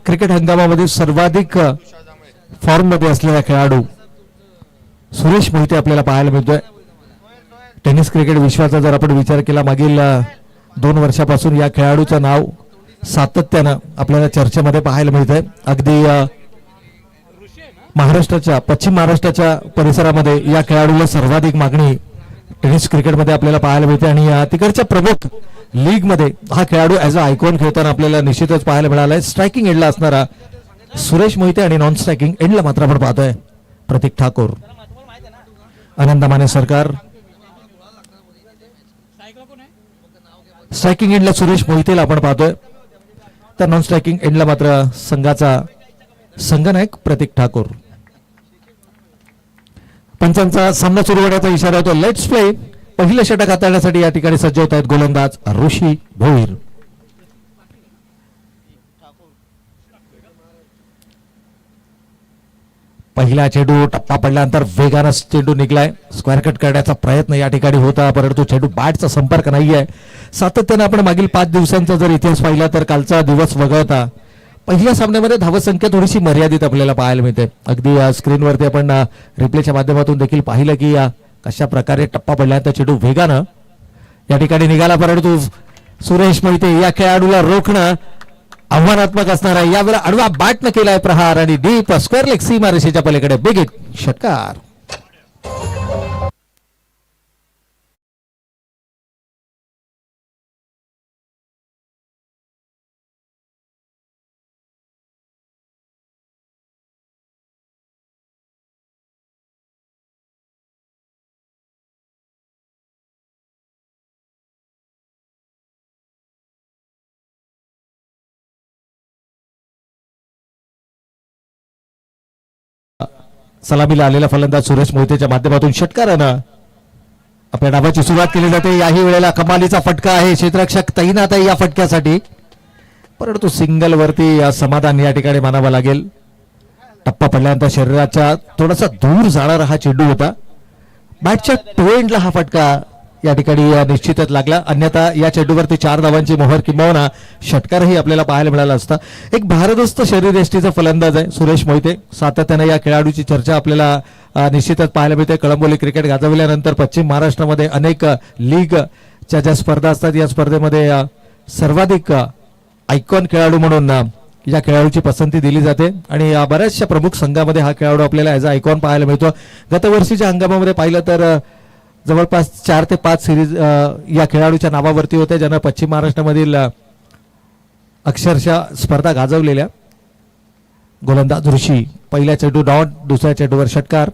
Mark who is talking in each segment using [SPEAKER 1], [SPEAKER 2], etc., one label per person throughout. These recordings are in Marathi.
[SPEAKER 1] क्रिकेट हंगामामध्ये सर्वाधिक फॉर्म मध्ये असलेला खेळाडू सुरेश मोहिते आपल्याला पाहायला मिळतोय. टेनिस क्रिकेट विश्वाचा जर आपण विचार केला मागील 2 वर्षापासून या खेळाडूचं नाव सातत्यानं आपल्याला चर्चेमध्ये पाहायला मिळतंय. अगदी महाराष्ट्राच्या पश्चिम महाराष्ट्राच्या परिसरामध्ये या खेळाडूला सर्वाधिक मागणी टेनिस क्रिकेटमध्ये आपल्याला पाहायला मिळते आणि तिकडच्या प्रमुख लीग मध्ये हा खेळाडू ॲज अ आयकॉन खेळताना आपल्याला निश्चितच पाहायला मिळालाय. स्ट्रायकिंग एंडला असणारा सुरेश मोहिते आणि नॉन स्ट्रायकिंग एंडला मात्र आपण पाहतोय प्रतीक ठाकूर, आनंद माने सरकार. स्ट्रायकिंग एंडला सुरेश मोहितेला आपण पाहतोय, तर नॉन स्ट्रायकिंग एंडला मात्र संघाचा संघनायक प्रतीक ठाकूर. पंचांचा सामना सुरू होण्याचा इशारा होतो. Let's play. पहिलं षटक हाताळण्यासाठी या ठिकाणी सज्ज होत आहेत गोलंदाज ऋषी भोईर. पहिला चेंडू टप्पा पडल्यानंतर वेगानं चेंडू निघलाय. स्क्वेअर कट करण्याचा प्रयत्न या ठिकाणी होता, परंतु चेंडू बॅटचा संपर्क नाहीये. सातत्यानं आपण मागील 5 दिवसांचा जर इतिहास पाहिला तर कालचा दिवस वगळता पहिल्या सामन्यामध्ये धावसंख्या थोडीशी मर्यादित आपल्याला पाहायला मिळते. अगदी स्क्रीनवरती आपण रिप्लेच्या माध्यमातून देखील पाहिलं की कशा प्रकारे टप्पा पडल्यानंतर चेंडू वेगानं या ठिकाणी निघाला, परंतु सुरेश मोहिते या खेळाडूला रोखणं आव्हानात्मक असणार आहे. यावेळेला आडवा बॅटनं केलाय प्रहार आणि डीप स्क्वेअर लेग सीमा रेषेच्या पलीकडे बिग हिट षटकार. सलामीला आलेला फलंदाज सुरेश मोहितेच्या माध्यमातून षटकारानं आपल्या डावाची सुरुवात केली जाते. याही वेळेला कमालीचा फटका आहे. क्षेत्ररक्षक तैनात आहे या फटक्यासाठी, परंतु सिंगल वरती समाधान या ठिकाणी मानावं लागेल. टप्पा पडल्यानंतर शरीराच्या थोडासा दूर जाणारा हा चेंडू होता. बॅटच्या टो एंडला हा फटका या ठिकाणी निश्चितच लागला, अन्यथा या चेंडूवरती 4 धावांची मोहर किंवा षटकारही आपल्याला पाहायला मिळाला असता. एक भारदस्त शरीरयष्टीचा फलंदाज आहे सुरेश मोहिते. सातत्याने या खेळाडूची चर्चा आपल्याला निश्चितच पाहायला मिळते. कळंबोली क्रिकेट गाजवल्यानंतर पश्चिम महाराष्ट्रामध्ये अनेक लीगच्या ज्या स्पर्धा असतात या स्पर्धेमध्ये सर्वाधिक आयकॉन खेळाडू म्हणून या खेळाडूची पसंती दिली जाते आणि बऱ्याचशा प्रमुख संघामध्ये हा खेळाडू आपल्याला ॲज अ आयकॉन पाहायला मिळतो. गतवर्षीच्या हंगामामध्ये पाहिलं तर जवळपास 4 ते 5 सिरीज या खेळाडूच्या नावावरती होत्या, ज्यानं पश्चिम महाराष्ट्रामधील अक्षरशः स्पर्धा गाजवलेल्या. गोलंदाज ऋषी पहिल्या चेंडू डॉट, दुसऱ्या चेंडूवर षटकार.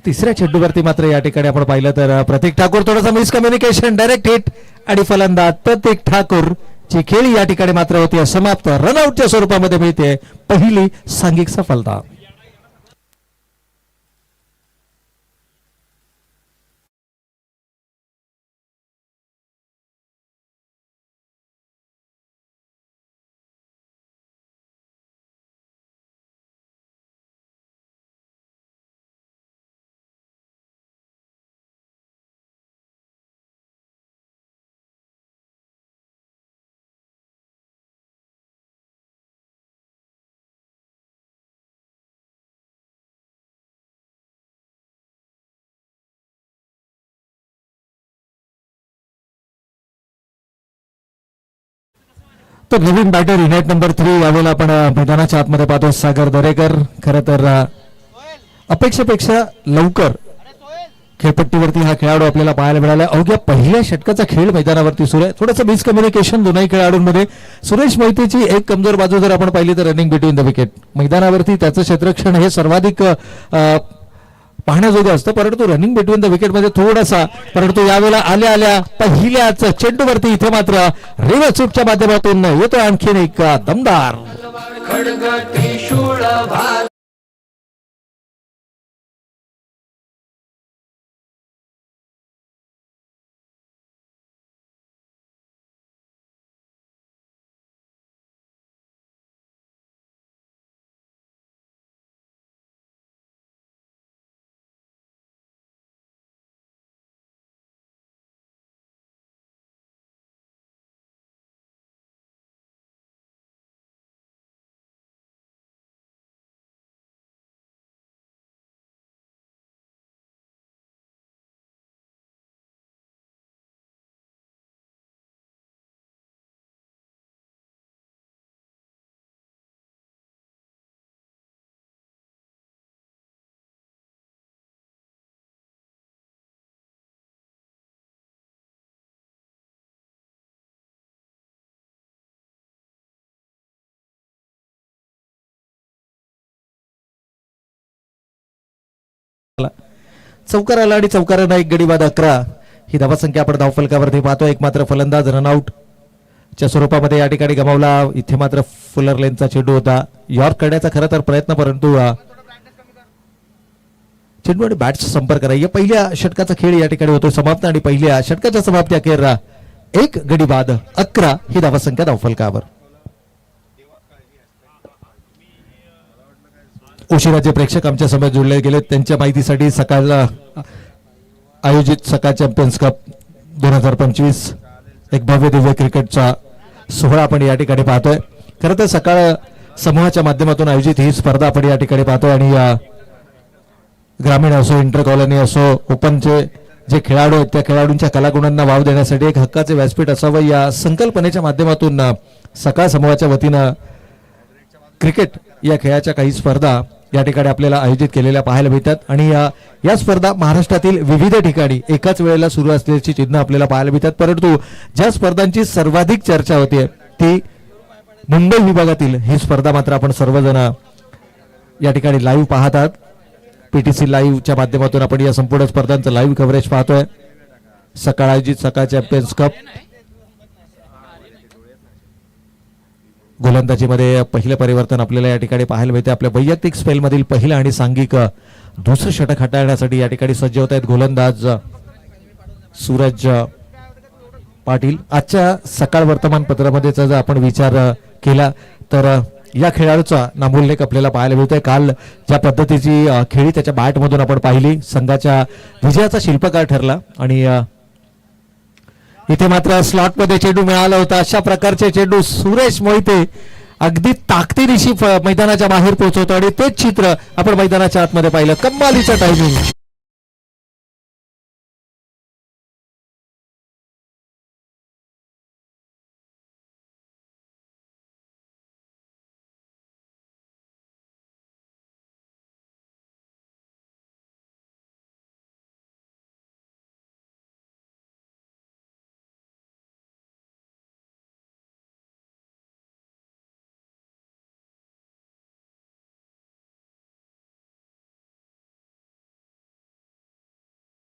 [SPEAKER 1] तिसऱ्या चेंडूवरती मात्र या ठिकाणी आपण पाहिलं तर प्रतीक ठाकूर थोडासा मिसकम्युनिकेशन, डायरेक्ट हिट आणि फलंदाज प्रतीक ठाकूर ची खेळी या ठिकाणी मात्र होती समाप्त. रनआउटच्या स्वरूपामध्ये मिळते पहिली सांघिक सफलता. तर नवीन बॅटर युनाइट नंबर 3 यावेळेला आपण मैदानाच्या आतमध्ये पाहतो सागर दरेकर. खरं तर अपेक्षेपेक्षा लवकर खेळपट्टीवरती हा खेळाडू आपल्याला पाहायला मिळाला. अवघ्या पहिल्या षटकाचा खेळ मैदानावरती सुरू आहे. थोडंसं मिसकम्युनिकेशन दोन्ही खेळाडूंमध्ये. सुरेश मोहितेची एक कमजोर बाजू जर आपण पाहिली तर रनिंग बिटवीन द विकेट. मैदानावरती त्याचं क्षेत्ररक्षण हे सर्वाधिक पाहण्याजोगं असतं, परंतु रनिंग बिटवीन द विकेटमध्ये थोडासा, परंतु यावेळेला आल्या आल्या पहिल्याच चेंडूवरती इथे मात्र रिव्हर्स स्वीपच्या माध्यमातून येतो आणखीन एक दमदार चौकाराला आणि चौकारांना एक गडी बाद 11 ही धावसंख्या आपण धावफलकावरती पाहतो. एक मात्र फलंदाज रनआउट च्या स्वरूपामध्ये या ठिकाणी गमावला. इथे मात्र फुलर लेनचा चेंडू होता, यॉर्क करण्याचा खरं तर प्रयत्न, परंतु चेंडू आणि बॅटचा संपर्क नाही. पहिल्या षटकाचा खेळ या ठिकाणी होतो समाप्त आणि पहिल्या षटकाच्या समाप्ती अखेर एक गडी बाद 11 ही धावसंख्या धावफलकावर. उशिरा जे प्रेक्षक आमच्या समोर जोडले गेले त्यांच्या माहितीसाठी सकाळ आयोजित सकाळ चॅम्पियन्स कप 2025 एक भव्य दिव्य क्रिकेटचा सोहळा आपण या ठिकाणी पाहतोय. खरं तर सकाळ समूहाच्या माध्यमातून आयोजित ही स्पर्धा आपण या ठिकाणी पाहतोय आणि ग्रामीण असो, इंटर कॉलनी असो, ओपनचे जे खेळाडू आहेत त्या खेळाडूंच्या कलागुणांना वाव देण्यासाठी एक हक्काचे व्यासपीठ असावं या संकल्पनेच्या माध्यमातून सकाळ समूहाच्या वतीनं क्रिकेट या खेळाच्या काही स्पर्धा या ठिकाणी आपल्याला आयोजित केलेल्या पाहायला मिळतात आणि या स्पर्धा महाराष्ट्रातील विविध ठिकाणी एकाच वेळेला सुरू असल्याची चिन्ह आपल्याला पाहायला मिळतात. परंतु ज्या स्पर्धांची सर्वाधिक चर्चा होते ती मुंबई विभागातील ही स्पर्धा मात्र आपण सर्वजण या ठिकाणी लाईव्ह पाहतात. पीटीसी लाईव्हच्या माध्यमातून आपण या संपूर्ण स्पर्धांचं लाईव्ह कव्हरेज पाहतोय. सकाळ आयोजित सकाळ चॅम्पियन्स कप गोलंदाजीमध्ये पहिलं परिवर्तन आपल्याला या ठिकाणी पाहायला मिळते. आपल्या वैयक्तिक स्पेलमधील पहिलं आणि सांघिक दुसरं षटक हाताळण्यासाठी या ठिकाणी सज्ज होत आहेत गोलंदाज सूरज पाटील. आजच्या सकाळ वर्तमानपत्रामध्ये जर आपण विचार केला तर या खेळाडूचा नामोल्लेख आपल्याला पाहायला मिळतोय. काल ज्या पद्धतीची खेळी त्याच्या बॅटमधून आपण पाहिली, संघाच्या विजयाचा शिल्पकार ठरला आणि इथे मात्र स्लॉट मध्ये चेंडू मिळाला होता. अशा प्रकारचे चेंडू सुरेश मोहिते अगदी ताकदीनिशी मैदानाच्या बाहेर पोहोचवतो आणि तेच चित्र आपण मैदानाच्या आतमध्ये पाहिलं. कमालीचं टायमिंग.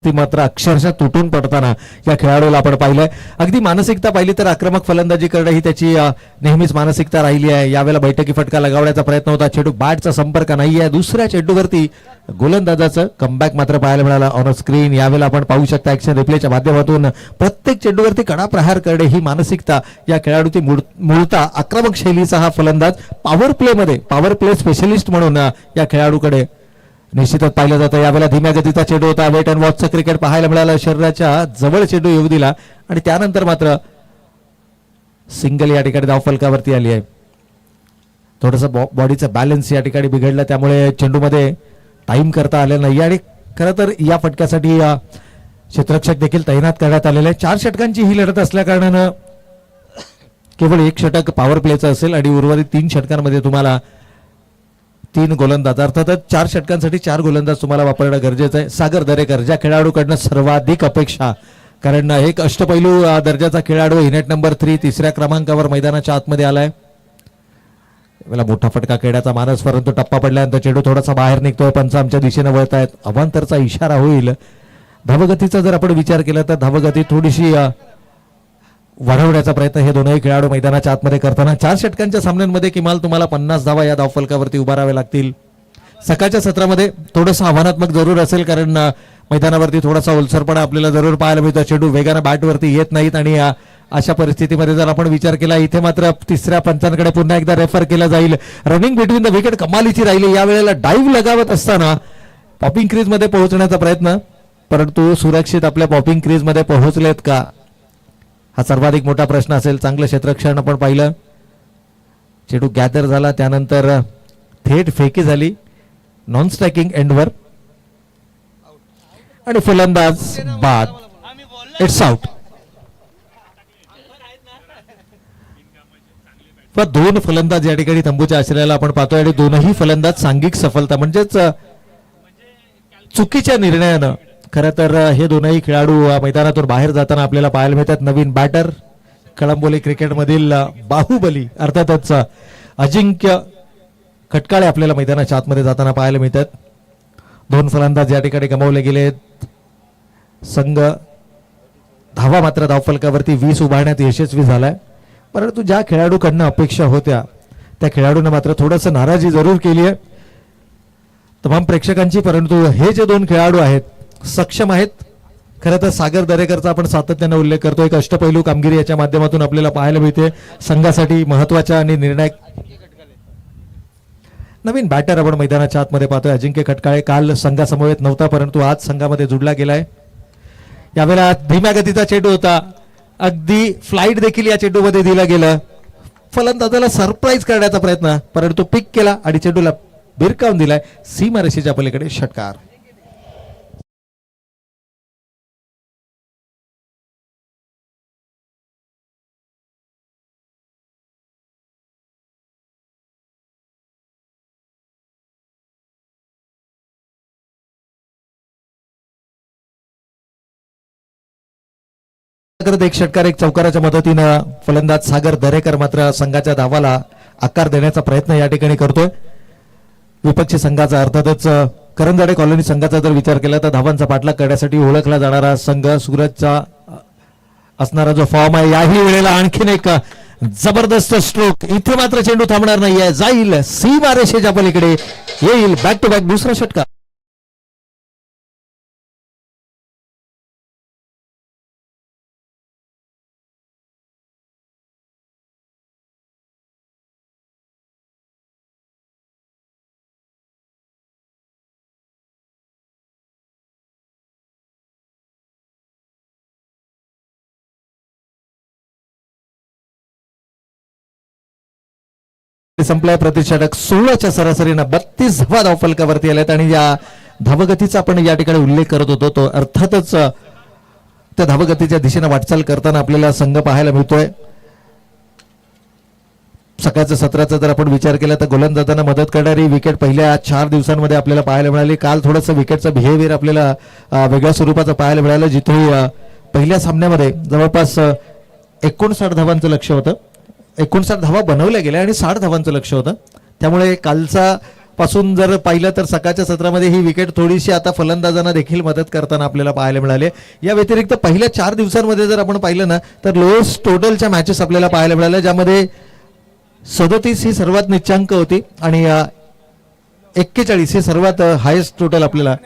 [SPEAKER 1] ती मात्र अक्षरशः तुटून पडताना या खेळाडूला आपण पाहिलंय. अगदी मानसिकता पाहिली तर आक्रमक फलंदाजी करणं ही त्याची नेहमीच मानसिकता राहिली आहे. यावेळेला बैठकी फटका लगावण्याचा प्रयत्न होता, चेंडू बॅटचा संपर्क नाही आहे. दुसऱ्या चेंडूवरती गोलंदाजाचं कमबॅक मात्र पाहायला मिळालं ऑन स्क्रीन. यावेळेला आपण पाहू शकता ऍक्शन रिप्लेच्या माध्यमातून प्रत्येक चेंडूवरती कडा प्रहार करणे ही मानसिकता या खेळाडूची मूळता आक्रमक शैलीचा हा फलंदाज पॉवर प्ले स्पेशलिस्ट म्हणून या खेळाडूकडे निश्चितच पाहिलं जातं. यावेळेला धीम्या गतीचा चेंडू होता, वेट अँड वॉचचं क्रिकेट पाहायला मिळालं. शरीराच्या जवळ चेंडू येऊ दिला आणि त्यानंतर मात्र सिंगल या ठिकाणी धावफलकावरती आली आहे. थोडंसं बॉडीचं बॅलन्स या ठिकाणी बिघडलं, त्यामुळे चेंडूमध्ये टाइम करता आलेला नाही आणि खरं तर या फटक्यासाठी क्षेत्ररक्षक देखील तैनात करण्यात आलेले आहे. 4 षटकांची ही लढत असल्या कारणानं केवळ एक षटक पॉवर प्लेचं असेल आणि उर्वरित 3 षटकांमध्ये तुम्हाला 3 गोलंदाज, अर्थातच 4 षटकांसाठी 4 गोलंदाज तुम्हाला वापरणं गरजेचं आहे. सागर दरेकर ज्या खेळाडूकडनं सर्वाधिक अपेक्षा, कारण एक अष्टपैलू दर्जाचा खेळाडू हिनेट नंबर 3 तिसऱ्या क्रमांकावर मैदानाच्या आतमध्ये आलाय. मला मोठा फटका खेळण्याचा मानस, परंतु टप्पा पडल्यानंतर चेंडू थोडासा बाहेर निघतोय. पंच आमच्या दिशेने वळतायत, अवांतरचा इशारा होईल. धावगतीचा जर आपण विचार केला तर धावगती थोडीशी वाढवण्याचा प्रयत्न हे दोनही खेळाडू मैदानाच्या आतमध्ये करताना 4 षटकांच्या सामन्यांमध्ये किमान तुम्हाला 50 धावा या धावफलकावरती उभाराव्या लागतील. सकाळच्या सत्रामध्ये थोडंसं आव्हानात्मक जरूर असेल, कारण मैदानावरती थोडासा ओलसरपणा आपल्याला जरूर पाहायला मिळतो. चेंडू वेगाने बॅटवरती येत नाहीत आणि अशा परिस्थितीमध्ये जर आपण विचार केला, इथे मात्र तिसऱ्या पंचांकडे पुन्हा एकदा रेफर केला जाईल. रनिंग बिटवीन द विकेट कमालीची राहिली. यावेळेला डाईव्ह लगावत असताना पॉपिंग क्रीज मध्ये पोहोचण्याचा प्रयत्न, परंतु सुरक्षित आपल्या पॉपिंग क्रीज मध्ये पोहोचलेत का हा सर्वाधिक मोठा प्रश्न असेल. चांगलं क्षेत्ररक्षण आपण पाहिलं, चेंडू गॅदर झाला, त्यानंतर थेट फेकी झाली नॉन स्ट्रायकिंग एंडवर आणि फलंदाज बाद. It's out. 2 फलंदाज या ठिकाणी तंबूच्या आश्रयाला आपण पाहतोय आणि दोनही फलंदाज सांघिक सफलता म्हणजेच चुकीच्या निर्णयानं खरं तर हे दोनही खेळाडू मैदानातून बाहेर जाताना आपल्याला पाहायला मिळतात. नवीन बॅटर कळंबोली क्रिकेटमधील बाहुबली अर्थातच अजिंक्य खटकाळे आपल्याला मैदानाच्या आतमध्ये जाताना पाहायला मिळतात. 2 फलंदाज या ठिकाणी गमावले गेले. संघ धावा मात्र धावफलकावरती 20 उभारण्यात यशस्वी झालाय. परंतु ज्या खेळाडूकडनं अपेक्षा होत्या त्या खेळाडूंना मात्र थोडंसं नाराजी जरूर केली आहे तमाम प्रेक्षकांची. परंतु हे जे दोन खेळाडू आहेत सक्षम आहेत. खरं तर सागर दरेकरचा आपण सातत्याने उल्लेख करतो. एक अष्टपैलू कामगिरी याच्या माध्यमातून आपल्याला पाहायला मिळते. संघासाठी महत्वाच्या आणि निर्णायक नवीन बॅटर आपण मैदानाच्या आतमध्ये पाहतोय. अजिंक्य खटकाळे काल संघासमवेत नव्हता परंतु आज संघामध्ये जुडला गेलाय. यावेळेला धीम्या गतीचा चेंडू होता. अगदी फ्लाइट देखील या चेंडूमध्ये दिला गेलं. फलंदाजाला सरप्राईज करण्याचा प्रयत्न परंतु पिक केला आणि चेंडूला भिरकावून दिलाय. सीमारेषेच्या पलीकडे षटकार. एक षटकार एक चौकाराच्या मदतीनं फलंदाज सागर दरेकर मात्र संघाच्या धावाला आकार देण्याचा प्रयत्न या ठिकाणी करतोय. विपक्षी संघाचा अर्थातच करंजाडे कॉलनी संघाचा जर विचार केला तर धावांचा पाठलाग करण्यासाठी ओळखला जाणारा संघ सूरजचा असणारा जो फॉर्म आहे. याही वेळेला आणखीन एक जबरदस्त स्ट्रोक. इथे मात्र चेंडू थांबणार नाहीये. जाईल सीमारेषेच्या पलीकडे येईल. बॅक टू बॅक दुसरा षटकार. संपलाय. प्रतिषटक 16च्या सरासरीनं 32 धावा धावफलकावरती आल्यात आणि या धावगतीचा आपण या ठिकाणी उल्लेख करत होतो. तो अर्थातच त्या धावगतीच्या दिशेने वाटचाल करताना आपल्याला संघ पाहायला मिळतोय. सकाळच्या सत्राचा जर आपण विचार केला तर गोलंदाजांना मदत करणारी विकेट पहिल्या 4 दिवसांमध्ये आपल्याला पाहायला मिळाली. काल थोडंसं विकेटचं बिहेवियर आपल्याला वेगळ्या स्वरूपाचं पाहायला मिळालं जिथे पहिल्या सामन्यामध्ये जवळपास 59 धावांचं लक्ष होतं. 59 धावा बनवल्या गेल्या आणि 60 धावांचं लक्ष होतं. त्यामुळे कालचा पासून जर पाहिलं तर सकाळच्या सत्रामध्ये ही विकेट थोडीशी आता फलंदाजांना देखील मदत करताना आपल्याला पाहायला मिळाले. या व्यतिरिक्त पहिल्या 4 दिवसांमध्ये जर आपण पाहिलं ना तर लोएस्ट टोटलच्या मॅचेस आपल्याला पाहायला मिळाल्या ज्यामध्ये 37 ही सर्वात निच्चांक होती आणि 41 ही सर्वात हायेस्ट टोटल आपल्याला.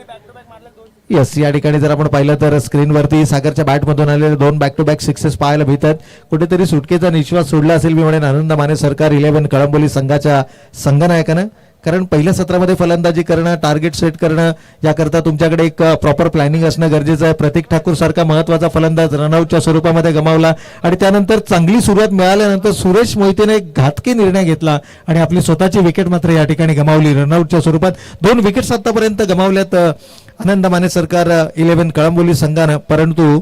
[SPEAKER 1] यस, या ठिकाणी जर आपण पाहिलं तर स्क्रीनवरती सागरच्या बॅटमधून आलेले 2 बॅक टू बॅक सिक्सेस पाहायला मिळतात. कुठेतरी सुटकेचा निश्वास सोडला असेल मी म्हणेन आनंद माने सरकार 11 कळंबोली संघाच्या संघनायकानं. कारण पहिल्या सत्रामध्ये फलंदाजी करणं, टार्गेट सेट करणं याकरता तुमच्याकडे एक प्रॉपर प्लॅनिंग असणं गरजेचं आहे. प्रतीक ठाकूर सारखा महत्वाचा फलंदाज रनआउटच्या स्वरूपामध्ये गमावला आणि त्यानंतर चांगली सुरुवात मिळाल्यानंतर सुरेश मोहितेने एक घातकी निर्णय घेतला आणि आपली स्वतःची विकेट मात्र या ठिकाणी गमावली रनआउटच्या स्वरूपात. 2 विकेट्स आतापर्यंत गमावल्यात आनंद माने सरकार 11 कळंबोली संघानं. परंतु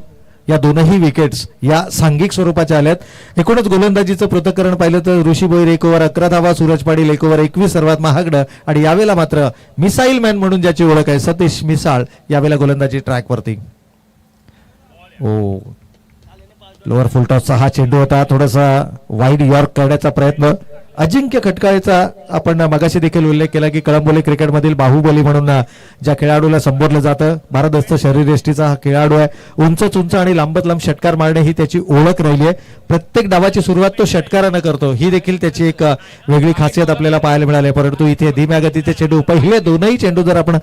[SPEAKER 1] या दोनही विकेट्स या सांघिक स्वरूपाच्या आल्यात. एकूणच गोलंदाजीचं पृथक्करण पाहिलं तर ऋषी भोईर 1 ओव्हर 11 धावा, सूरज पाटील 1 ओव्हर 21 सर्वात महागडं आणि यावेळेला मात्र मिसाईल मॅन म्हणून ज्याची ओळख आहे सतीश मिसाळ यावेळेला गोलंदाजी ट्रॅकवरती. लोअर फुलटॉसचा हा चेंडू होता. थोडासा वाईड यॉर्क करण्याचा प्रयत्न अजिंक्य खटकाळेचा आपण मगाशी देखील उल्लेख केला की कळंबोली क्रिकेटमधील बाहुबली म्हणून ज्या खेळाडूला संबोधलं जातं. भारदस्त शरीरयष्टीचा हा खेळाडू आहे. उंच आणि लांबत लांब षटकार मारणे ही त्याची ओळख राहिली आहे. प्रत्येक डावाची सुरुवात तो षटकारानं करतो ही देखील त्याची एक वेगळी खासियत आपल्याला पाहायला मिळाली. परंतु इथे धीम्या गतीचे चेंडू पहिले दोनही चेंडू जर आपण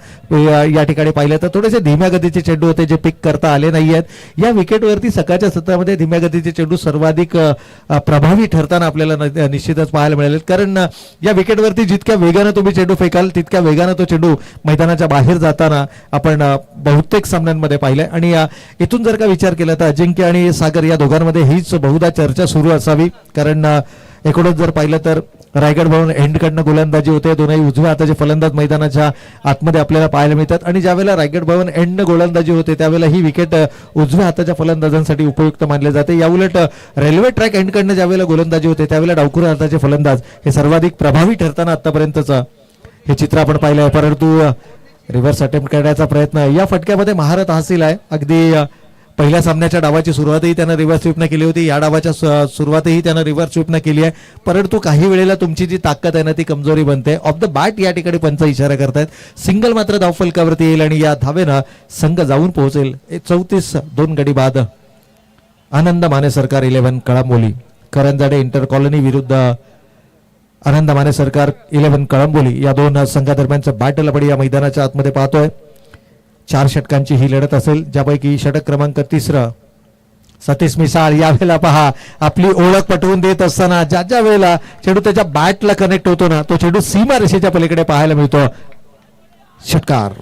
[SPEAKER 1] या ठिकाणी पाहिले तर थोडेसे धीम्या गतीचे चेंडू होते जे पिक करता आले नाही आहेत. या विकेटवरती सकाळच्या सत्रामध्ये धीम्या गतीचे चेंडू सर्वाधिक प्रभावी ठरताना आपल्याला निश्चितच पाहायला मिळाले. कारण या विकेटवरती जितक्या वेगानं तुम्ही चेंडू फेकाल तितक्या वेगानं तो चेंडू मैदानाच्या बाहेर जाताना आपण बहुतेक सामन्यांमध्ये पाहिलंय. आणि इथून जर का विचार केला तर अजिंक्य आणि सागर या दोघांमध्ये हीच बहुधा चर्चा सुरू असावी. कारण एकूणच जर पाहिलं तर रायगड भवन एंडकडनं गोलंदाजी होते. दोनही उजव्या हाताचे फलंदाज मैदानाच्या आतमध्ये आपल्याला पाहायला मिळतात आणि ज्यावेळेला रायगड भवन एंडनं गोलंदाजी होते त्यावेळेला ही विकेट उजव्या हाताच्या फलंदाजांसाठी उपयुक्त मानले जाते. याउलट रेल्वे ट्रॅक एंडकडनं ज्यावेळेला गोलंदाजी होते त्यावेळेला डावखुऱ्या हाताचे फलंदाज हे सर्वाधिक प्रभावी ठरताना आतापर्यंतच हे चित्र आपण पाहिलं आहे. परंतु रिव्हर्स अटेम्प्ट करण्याचा प्रयत्न या फटक्यामध्ये महारत हासिल आहे. अगदी पहिल्या सामन्याच्या डावाची सुरुवातही त्यानं रिव्हर्स स्वीपनं केली होती, या डावाच्या सुरुवातही त्यानं रिव्हर्स स्वीपनं केली आहे. परंतु काही वेळेला तुमची जी ताकद आहे ना ती कमजोरी बनते. ऑफ द बॅट या ठिकाणी पंच इशारा करतायत. सिंगल मात्र धावफलकावरती येईल आणि या धावेनं संघ जाऊन पोहोचेल 34 गडी बाद. आनंद माने सरकार 11 कळंबोली. करंजाडे इंटर कॉलनी विरुद्ध आनंद माने सरकार 11 कळंबोली या दोन संघादरम्यानचं बॅटल आपण या मैदानाच्या आतमध्ये पाहतोय. 4 षटकांची ही लढत असेल, ज्यापैकी षटक क्रमांक 3 सतीश मिसाळ. यावेळेला पहा आपली ओळख पटवून देत असताना ज्या वेळेला चेंडू त्याच्या बॅटला कनेक्ट होतो ना तो चेंडू सीमा रेषेच्या पलीकडे पाहायला मिळतो. षटकार.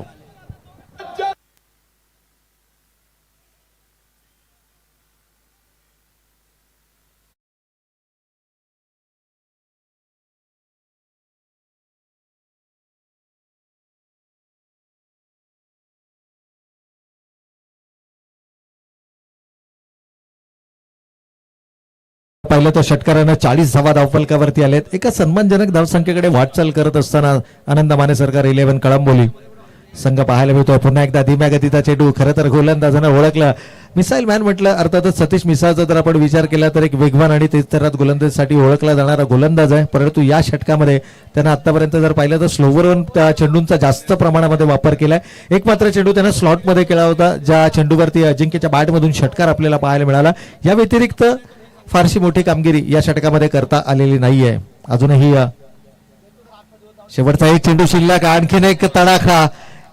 [SPEAKER 1] पाहिलं तर षटकारानं 40 धावा धावफलकावरती आलेत. एका सन्मानजनक धावसंख्येकडे वाटचाल करत असताना आनंद माने सरकार 11 कळंबोली संघ पाहायला मिळतोय. पुन्हा एकदा धीम्या गतीचा चेंडू. खरं तर गोलंदाजानं ओळखलं मिसाईल मॅन म्हटलं. अर्थातच सतीश मिसाळचा जर आपण विचार केला तर एक वेगवान आणि तेच तरात गोलंदाजीसाठी ओळखला जाणारा गोलंदाज आहे. परंतु या षटकामध्ये त्यानं आतापर्यंत जर पाहिलं तर स्लोवर त्या चेंडूंचा जास्त प्रमाणामध्ये वापर केलाय. एक मात्र चेंडू त्यानं स्लॉटमध्ये केला होता, ज्या चेंडूवरती अजिंक्यच्या बॅटमधून षटकार आपल्याला पाहायला मिळाला. या व्यतिरिक्त फारशी मोठी कामगिरी या षटकामध्ये करता आलेली नाहीये. अजूनही शेवटचा एक चेंडू शिल्लक. आणखीन एक तडाखा.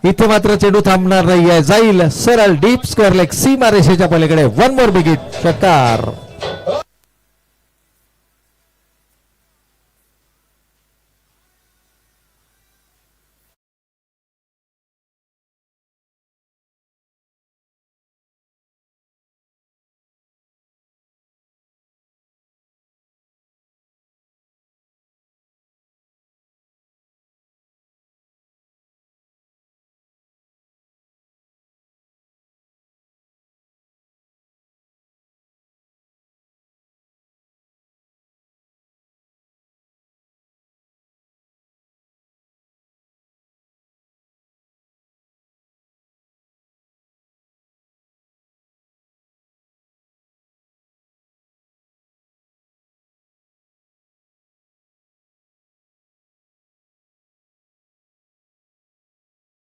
[SPEAKER 1] इथे मात्र चेंडू थांबणार नाहीये, जाईल सरळ डीप स्क्वेअर लेग सीमा रेषेच्या पलीकडे. 1 मोर बिग हिट. षटकार.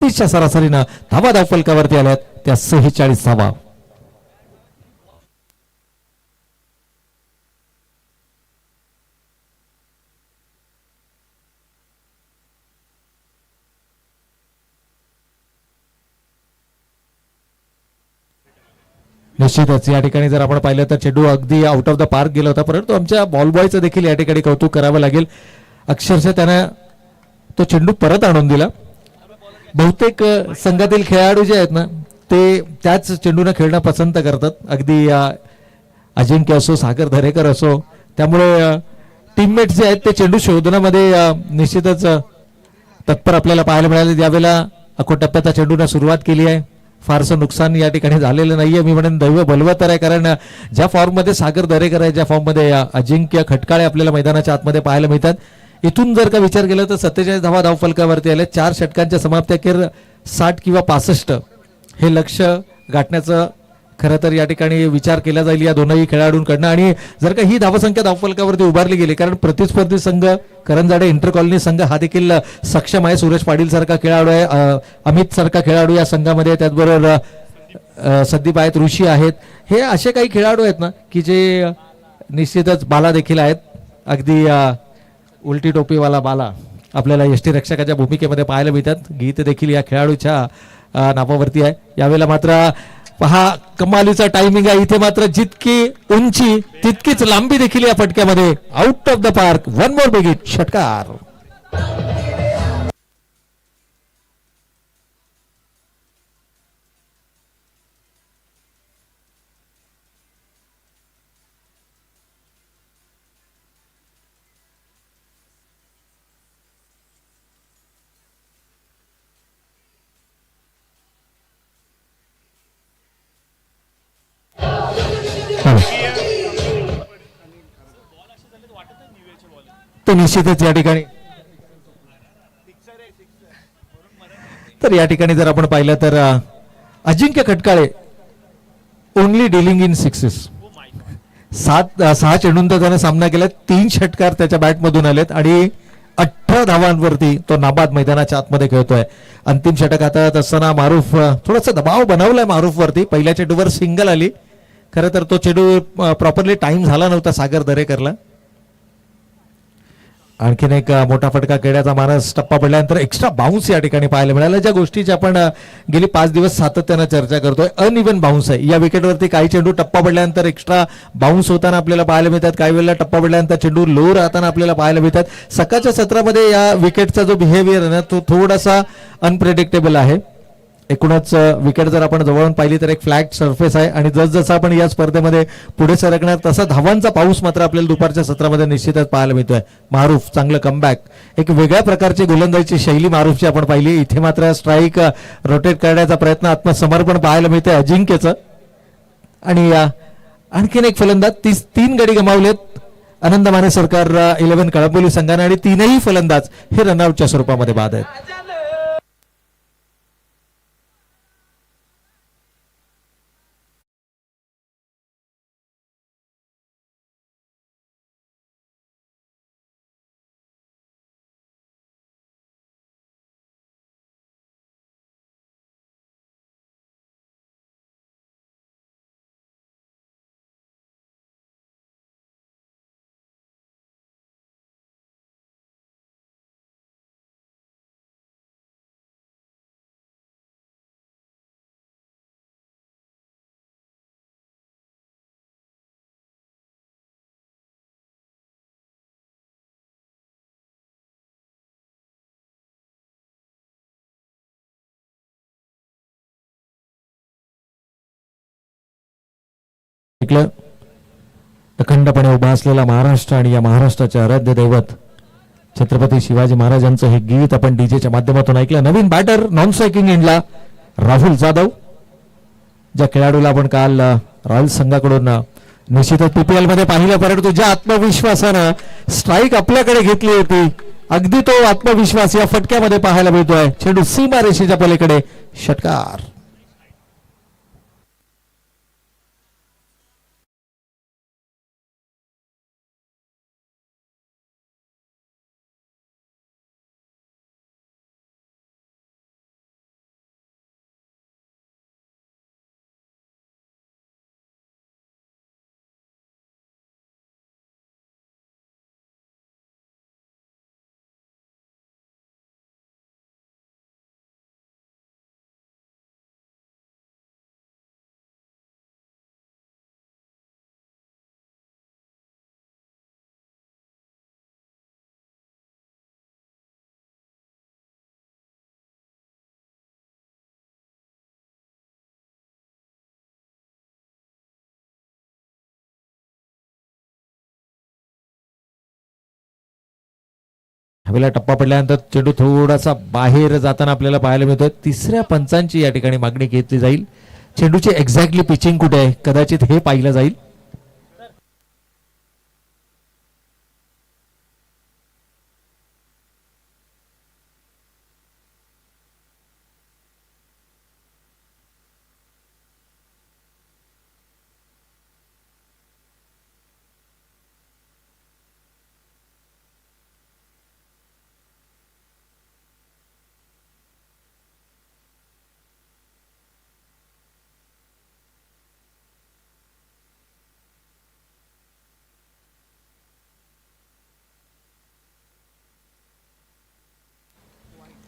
[SPEAKER 1] च्या सरासरीनं धावा धावफलकावरती आल्यात त्या 46 धावा. निश्चितच या ठिकाणी जर आपण पाहिलं तर चेंडू अगदी आउट ऑफ द पार्क गेला होता, परंतु आमच्या बॉल बॉयचं देखील या ठिकाणी कौतुक करावं लागेल. अक्षरशः त्यानं तो चेंडू परत आणून दिला. बहुतेक संघातील खेळाडू जे आहेत ना ते त्याच चेंडूने खेळणं पसंत करतात. अगदी अजिंक्य असो, सागर दरेकर असो. त्यामुळे टीममेट्स जे आहेत ते चेंडू शोधण्यामध्ये निश्चितच तत्पर आपल्याला पाहायला मिळाले. यावेळेला अकोटप्प्याचा चेंडूने सुरुवात केली आहे. फारसं नुकसान या ठिकाणी झालेलं नाहीये. मी म्हणेन दैव बलवत्तर आहे, कारण ज्या फॉर्ममध्ये सागर दरेकर आहे, ज्या फॉर्ममध्ये अजिंक्य खटकाळे आपल्याला मैदानाच्या आतमध्ये पाहायला मिळतात, इथून जर का विचार केला तर 47 धावा धावफलकावरती आले. 4 षटकांच्या समाप्ती अखेर 60 किंवा 65 हे लक्ष गाठण्याचं खरं तर या ठिकाणी विचार केला जाईल या दोनही खेळाडूंकडनं. आणि जर का ही धावसंख्या धावफलकावरती उभारली गेली, कारण प्रतिस्पर्धी संघ करंजाडे इंटर कॉलनी संघ हा देखील सक्षम आहे. सुरेश पाटील सारखा खेळाडू आहे, अमित सारखा खेळाडू या संघामध्ये, त्याचबरोबर संदीप आहेत, ऋषी आहेत. हे असे काही खेळाडू आहेत ना की जे निश्चितच बाला देखील आहेत. अगदी उलटी टोपीवाला बाला आपल्याला यष्टी रक्षकाच्या भूमिकेमध्ये पाहायला मिळतात. गीत देखील या खेळाडूच्या नावावरती आहे. यावेळेला मात्र पहा कमालीचा टायमिंग आहे. इथे मात्र जितकी उंची तितकीच लांबी देखील या फटक्यामध्ये. Out of the park. 1 more big hit. षटकार. तो निश्चितच या ठिकाणी तर या ठिकाणी जर आपण पाहिलं तर अजिंक्य Khatkale only dealing in sixes. 6 चेंडूंचा त्याने सामना केला. 3 षटकार त्याच्या बॅटमधून आलेत आणि 18 धावांवरती तो नाबाद मैदानाच्या आतमध्ये खेळतोय. अंतिम षटक हातात असताना मारूफ थोडासा दबाव बनवलाय मारूफ वरती. पहिल्या चेंडूवर सिंगल आली. खरं तर तो चेंडू प्रॉपरली टाइम झाला नव्हता सागर दरेकरला. आणखीन एक मोठा फटका खेळण्याचा मानस. टप्पा पडल्यानंतर एक्स्ट्रा बाउन्स या ठिकाणी पाहायला मिळाला. ज्या गोष्टीची आपण गेली 5 दिवस सातत्यानं चर्चा करतोय, अनइव्हन बाउन्स आहे या विकेटवरती. काही चेंडू टप्पा पडल्यानंतर एक्स्ट्रा बाउन्स होताना आपल्याला पाहायला मिळतात, काही वेळेला टप्पा पडल्यानंतर चेंडू लो राहताना आपल्याला पाहायला मिळतात. सकाळच्या सत्रामध्ये या विकेटचा जो बिहेवियर आहे ना तो थोडासा अनप्रेडिक्टेबल आहे. एकूणच विकेट जर आपण जवळून पाहिली तर एक फ्लॅट सरफेस आहे आणि जसजसं आपण या स्पर्धेमध्ये पुढे सरकणार तसा धावांचा पाऊस मात्र आपल्याला दुपारच्या सत्रामध्ये निश्चितच पाहायला मिळतोय. मारूफ चांगलं कमबॅक, एक वेगळ्या प्रकारची गोलंदाजीची शैली मारूफची आपण पाहिली. इथे मात्र स्ट्राईक रोटेट करण्याचा प्रयत्न, आत्मसमर्पण पाहायला मिळतंय अजिंक्यचं. आणि आणखीन एक फलंदाज 3 गडी गमावलेत आनंद माने सरकार 11 कळंबोली संघाने आणि 3ही फलंदाज हे रनआउटच्या स्वरूपामध्ये बाद आहेत. अखंडपणे उभा असलेला महाराष्ट्र आणि या महाराष्ट्राचे आराध्य दैवत छत्रपती शिवाजी महाराजांचं हे गीत आपण डीजेच्या माध्यमातून ऐकलं. नवीन बॅटर नॉन स्ट्रायकिंग एंडला राहुल जाधव, ज्या खेळाडूला आपण काल रॉयल संघाकडून निश्चितच पीपीएल मध्ये पाहिलं, परंतु ज्या आत्मविश्वासानं स्ट्राईक आपल्याकडे घेतली होती अगदी तो आत्मविश्वास या फटक्यामध्ये पाहायला मिळतोय. चेंडू सीमा रेषेच्या पलीकडे, षटकार. हवेला टप्पा पडल्यानंतर चेंडू थोडासा बाहेर जाताना आपल्याला पाहायला मिळतोय. तिसऱ्या पंचांची या ठिकाणी मागणी घेतली जाईल. चेंडूची एक्झॅक्टली पिचिंग कुठे आहे कदाचित हे पाहिलं जाईल.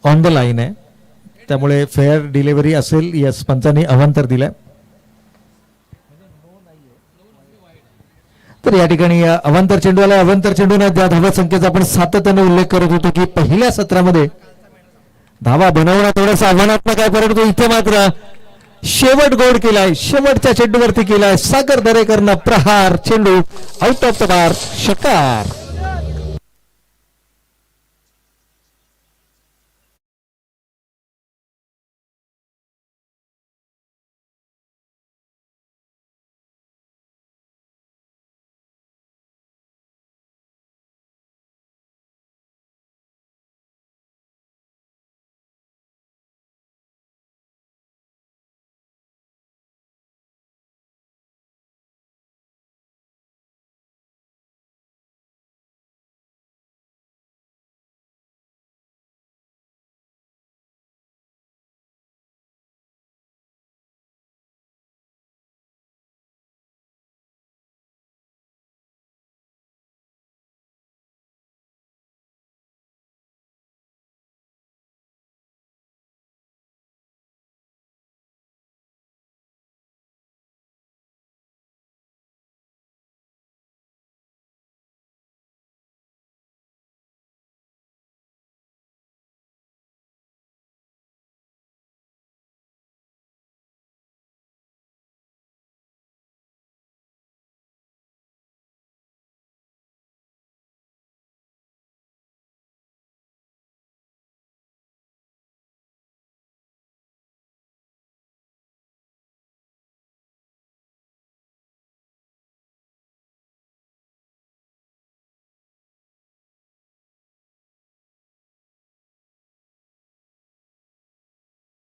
[SPEAKER 1] ऑन द लाईन आहे त्यामुळे फेअर डिलिव्हरी असेल. यस, पंचांनी अवांतर दिलाय. तर या ठिकाणी अवांतर चेंडूला अवांतर चेंडूने ज्या धावा संख्येचा आपण सातत्याने उल्लेख करत होतो की पहिल्या सत्रामध्ये धावा बनवणं थोडंसं आव्हानात्मक आहे, परंतु इथे मात्र शेवट गोड केलाय. शेवटच्या चेंडूवरती केलाय सागर दरेकरनं प्रहार. चेंडू आउट ऑफ द बार, षटकार.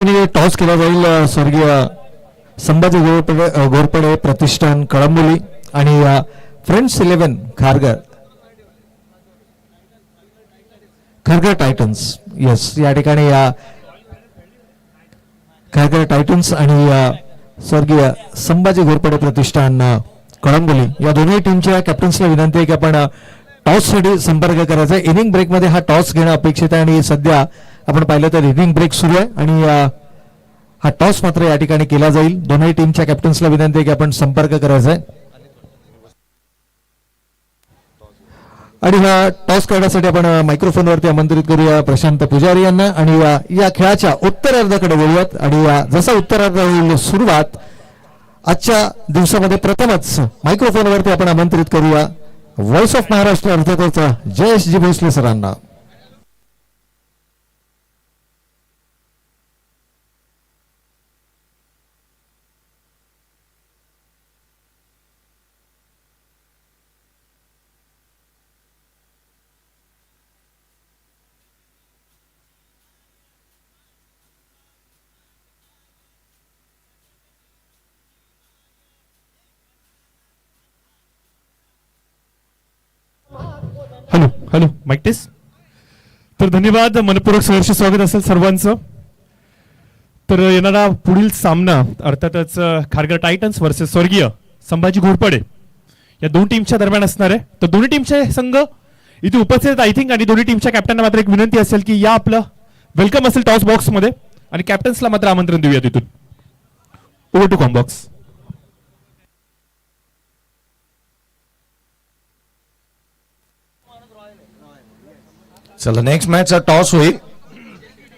[SPEAKER 1] टॉस केला जाईल स्वर्गीय संभाजी घोरपडे प्रतिष्ठान कळंबोली आणि फ्रेंड्स 11 खारघर टायटन्स. येस, या ठिकाणी खारघर टायटन्स आणि स्वर्गीय संभाजी घोरपडे प्रतिष्ठान कळंबोली या दोन्ही टीमच्या कॅप्टन्सला विनंती आहे की आपण टॉस साठी संपर्क करायचा. इनिंग ब्रेक मध्ये हा टॉस घेणं अपेक्षित आहे आणि सध्या आपण पाहिलं तर इनिंग ब्रेक सुरू आहे आणि हा टॉस मात्र या ठिकाणी केला जाईल. दोन्ही टीमच्या कॅप्टन्सला विनंती आहे की आपण संपर्क करायचा आहे आणि हा टॉस करण्यासाठी आपण मायक्रोफोनवरती आमंत्रित करूया प्रशांत पुजारी यांना आणि या खेळाच्या उत्तरार्धाकडे वळूयात. आणि जसा उत्तरार्ध होईल सुरुवात आजच्या दिवसामध्ये प्रथमच मायक्रोफोनवरती आपण आमंत्रित करूया व्हॉइस ऑफ महाराष्ट्र अर्थातच जयेश जी भोसले सरांना.
[SPEAKER 2] Hello hello mike test. तर धन्यवाद, मनपूर्वक सहर्ष स्वागत असेल सर्वांचं. तर येणारा पुढील सामना अर्थातच खारघर टायटन्स वर्सेस स्वर्गीय संभाजी घोरपडे या दोन टीमच्या दरम्यान असणार आहे. तर दोन्ही टीमचे संघ इथे उपस्थित आहेत आय थिंक. आणि दोन्ही टीमच्या कॅप्टनना मात्र एक विनंती असेल की या आपलं वेलकम असेल टॉस बॉक्स मध्ये आणि कॅप्टन्सला मात्र आमंत्रण देऊया तिथून. Over to commbox.
[SPEAKER 3] चला नेक्स्ट मॅचचा टॉस होईल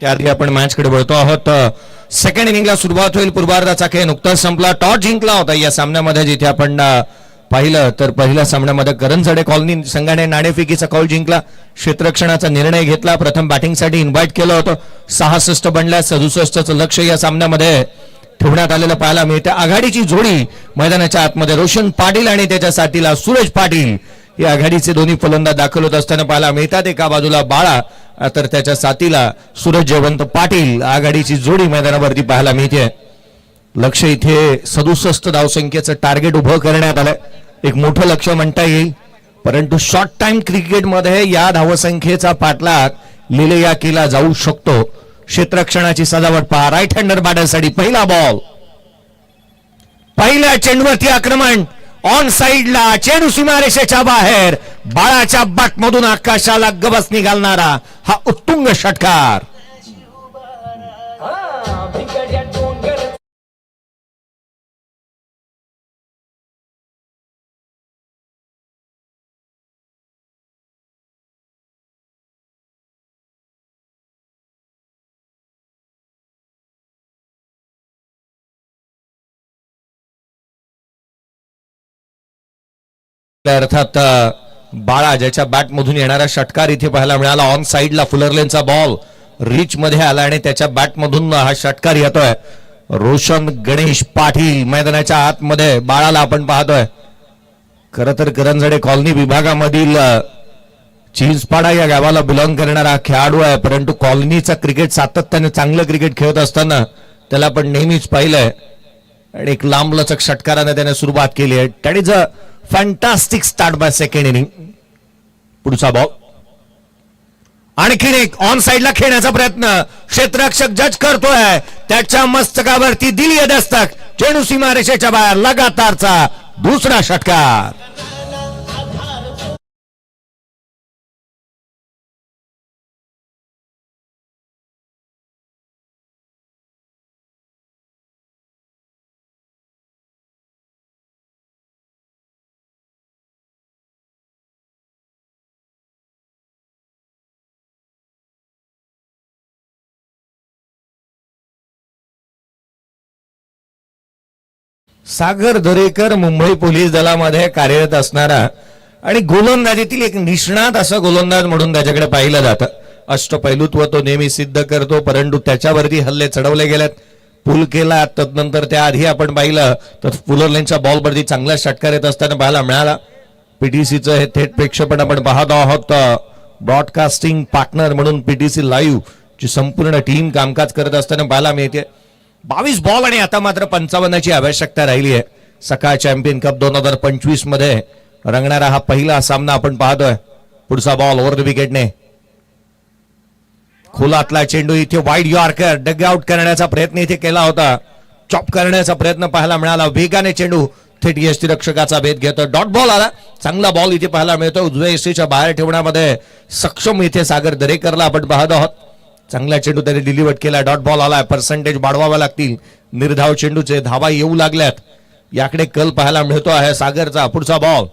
[SPEAKER 3] त्याआधी आपण मॅच कडे वळतो आहोत. सेकंड इनिंगला सुरुवात होईल. पूर्वार्धाचा खेळ नुकताच संपला. टॉस जिंकला होता या सामन्यामध्ये जिथे आपण पाहिलं तर पहिल्या सामन्यामध्ये करंजडे कॉलनी संघाने नाणेफेकीचा कौल जिंकला. क्षेत्ररक्षणाचा निर्णय घेतला. प्रथम बॅटिंगसाठी इन्व्हाइट केलं होतं. 66 बनल्या. 67चं लक्ष या सामन्यामध्ये ठेवण्यात आलेलं पाहायला मिळते. आघाडीची जोडी मैदानाच्या आतमध्ये रोशन पाटील आणि त्याच्या साथीला सूरज पाटील हे आघाडीचे दोन्ही फलंदाज दाखल होत असताना पाहायला मिळतात. एका बाजूला बाळा तर त्याच्या साथीला सूरज जयवंत पाटील आघाडीची जोडी मैदानावरती पाहायला मिळते. लक्ष इथे 67 धावसंख्येचं टार्गेट उभं करण्यात आलंय. एक मोठं लक्ष म्हणता येईल. परंतु शॉर्ट टाइम क्रिकेटमध्ये या धावसंख्येचा पाठलाग लिलेया केला जाऊ शकतो. क्षेत्ररक्षणाची सजावट पहा. राईट हँडर बॅटरसाठी पहिला बॉल. पहिल्या चेंडूवरती आक्रमण ऑन साइडला. चेंडू सीमारेषेच्या बाहेर. बाळाच्या बॅटमधून आकाशाला गबस निघालणारा हा उत्तुंग षटकार. अर्थात बाळा ज्याच्या बॅट मधून येणारा षटकार इथे पाहायला मिळाला. ऑन साइडला फुलरलेनचा बॉल रिच मध्ये आला आणि त्याच्या बॅट मधून हा षटकार येतोय. रोशन गणेश पाटील मैदानाच्या आतमध्ये बाळाला आपण पाहतोय. खर तर करंजडे कॉलनी विभागामधील चिंचपाडा या गावाला बिलॉंग करणारा खेळाडू आहे. परंतु कॉलनीचा क्रिकेट सातत्याने चांगलं क्रिकेट खेळत असताना त्याला आपण नेहमीच पाहिलंय आणि एक लांबलचक षटकाराने त्याने सुरुवात केली आहे. That is a fantastic start by second inning. पुढचा बॉल. आणखीन एक ऑन साइडला खेळण्याचा प्रयत्न. क्षेत्ररक्षक जज करतोय. त्याच्या मस्तकावरती दिली दस्तक. चेंडू सीमारेषेच्या बाहेर. लगातारचा दुसरा षटकार. सागर दरेकर मुंबई पोलीस दलामध्ये कार्यरत असणारा आणि गोलंदाजीतील एक निष्णात असा गोलंदाज म्हणून त्याच्याकडे पाहिलं जातं. अष्टपैलुत्व तो नेहमी सिद्ध करतो. परंतु त्याच्यावरती हल्ले चढवले गेलेत. पूल केला. तदनंतर त्याआधी आपण पाहिलं तर फुलरलेनच्या बॉलवरती चांगला षटकार येत असताना पाहायला मिळाला. पीटीसीचं हे थेट प्रेक्षेपण आपण पाहत आहोत. ब्रॉडकास्टिंग पार्टनर म्हणून पीटीसी लाईव्ह ची संपूर्ण टीम कामकाज करत असताना पाहायला मिळते. 22 बॉल आणि आता मात्र 55ची आवश्यकता राहिली आहे. सकाळ चॅम्पियन कप 2025 मध्ये रंगणारा हा पहिला सामना आपण पाहतोय. पुढचा बॉल ओव्हर द विकेटने खोलातला चेंडू इथे वाईड यॉर्कर डग आउट करण्याचा प्रयत्न इथे केला होता. चॉप करण्याचा प्रयत्न पाहायला मिळाला. वेगाने चेंडू थेट यष्टीरक्षकाचा भेद घेतो. डॉट बॉल आला. चांगला बॉल इथे पाहायला मिळतो. उजव्या यष्टीच्या बाहेर ठेवण्यामध्ये सक्षम इथे सागर दरेकरला आपण पाहत आहोत. चांगला चेंडू त्याने डिलिव्हर केला. डॉट बॉल आला. पर्सेंटेज वाढवावे लागतील. निर्धाव चेंडूचे धावा येऊ लागल्यात. याकडे कल पाहायला मिळतो आहे सागरचा. पुढचा बॉल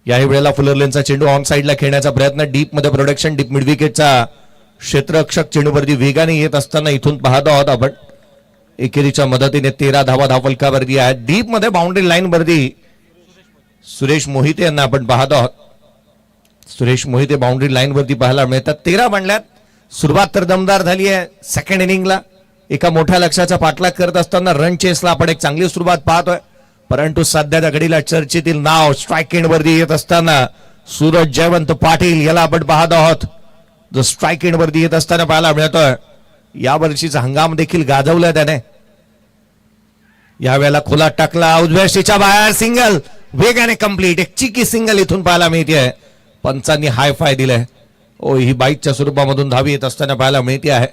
[SPEAKER 3] याही वेळेला फुलरलेनचा चेंडू ऑन साइडला खेळण्याचा प्रयत्न. डीप मध्ये प्रोडक्शन. डीप मिड विकेटचा क्षेत्ररक्षक चेंडूवरती वेगाने येत असताना इथून पाहतो आहोत आपण. एकेरीच्या मदतीने 13 धावा धावफलकावरती आहेत. डीप मध्ये बाउंड्री लाईन वरती सुरेश मोहिते यांना आपण पाहतो आहोत. सुरेश मोहिते बाउंड्री लाईन वरती पाहायला मिळतात. 13 बनल्यात. सुरुवात तर दमदार झाली आहे सेकंड इनिंगला. एका मोठ्या लक्ष्याचा पाठलाग करत असताना रन चेसला आपण एक चांगली सुरुवात पाहतोय. परंतु सध्याच्या घडीला चर्चेतील नाव स्ट्राईक एंड वरती येत असताना सूरज जयवंत पाटील याला आपण पाहत आहोत. जो स्ट्राईक एंड वरती येत असताना पाहायला मिळतोय. या वर्षीचा हंगाम देखील गाजवलाय त्याने. यावेळेला खोलात टाकला. उजव्या बाहेर सिंगल वेगाने कंप्लीट. एक चिकी सिंगल इथून पाहायला मिळते. पंचांनी हाय फाय दिलाय. ओ ही बाईकच्या स्वरूपामधून धावी येत असताना पाहायला मिळते आहे.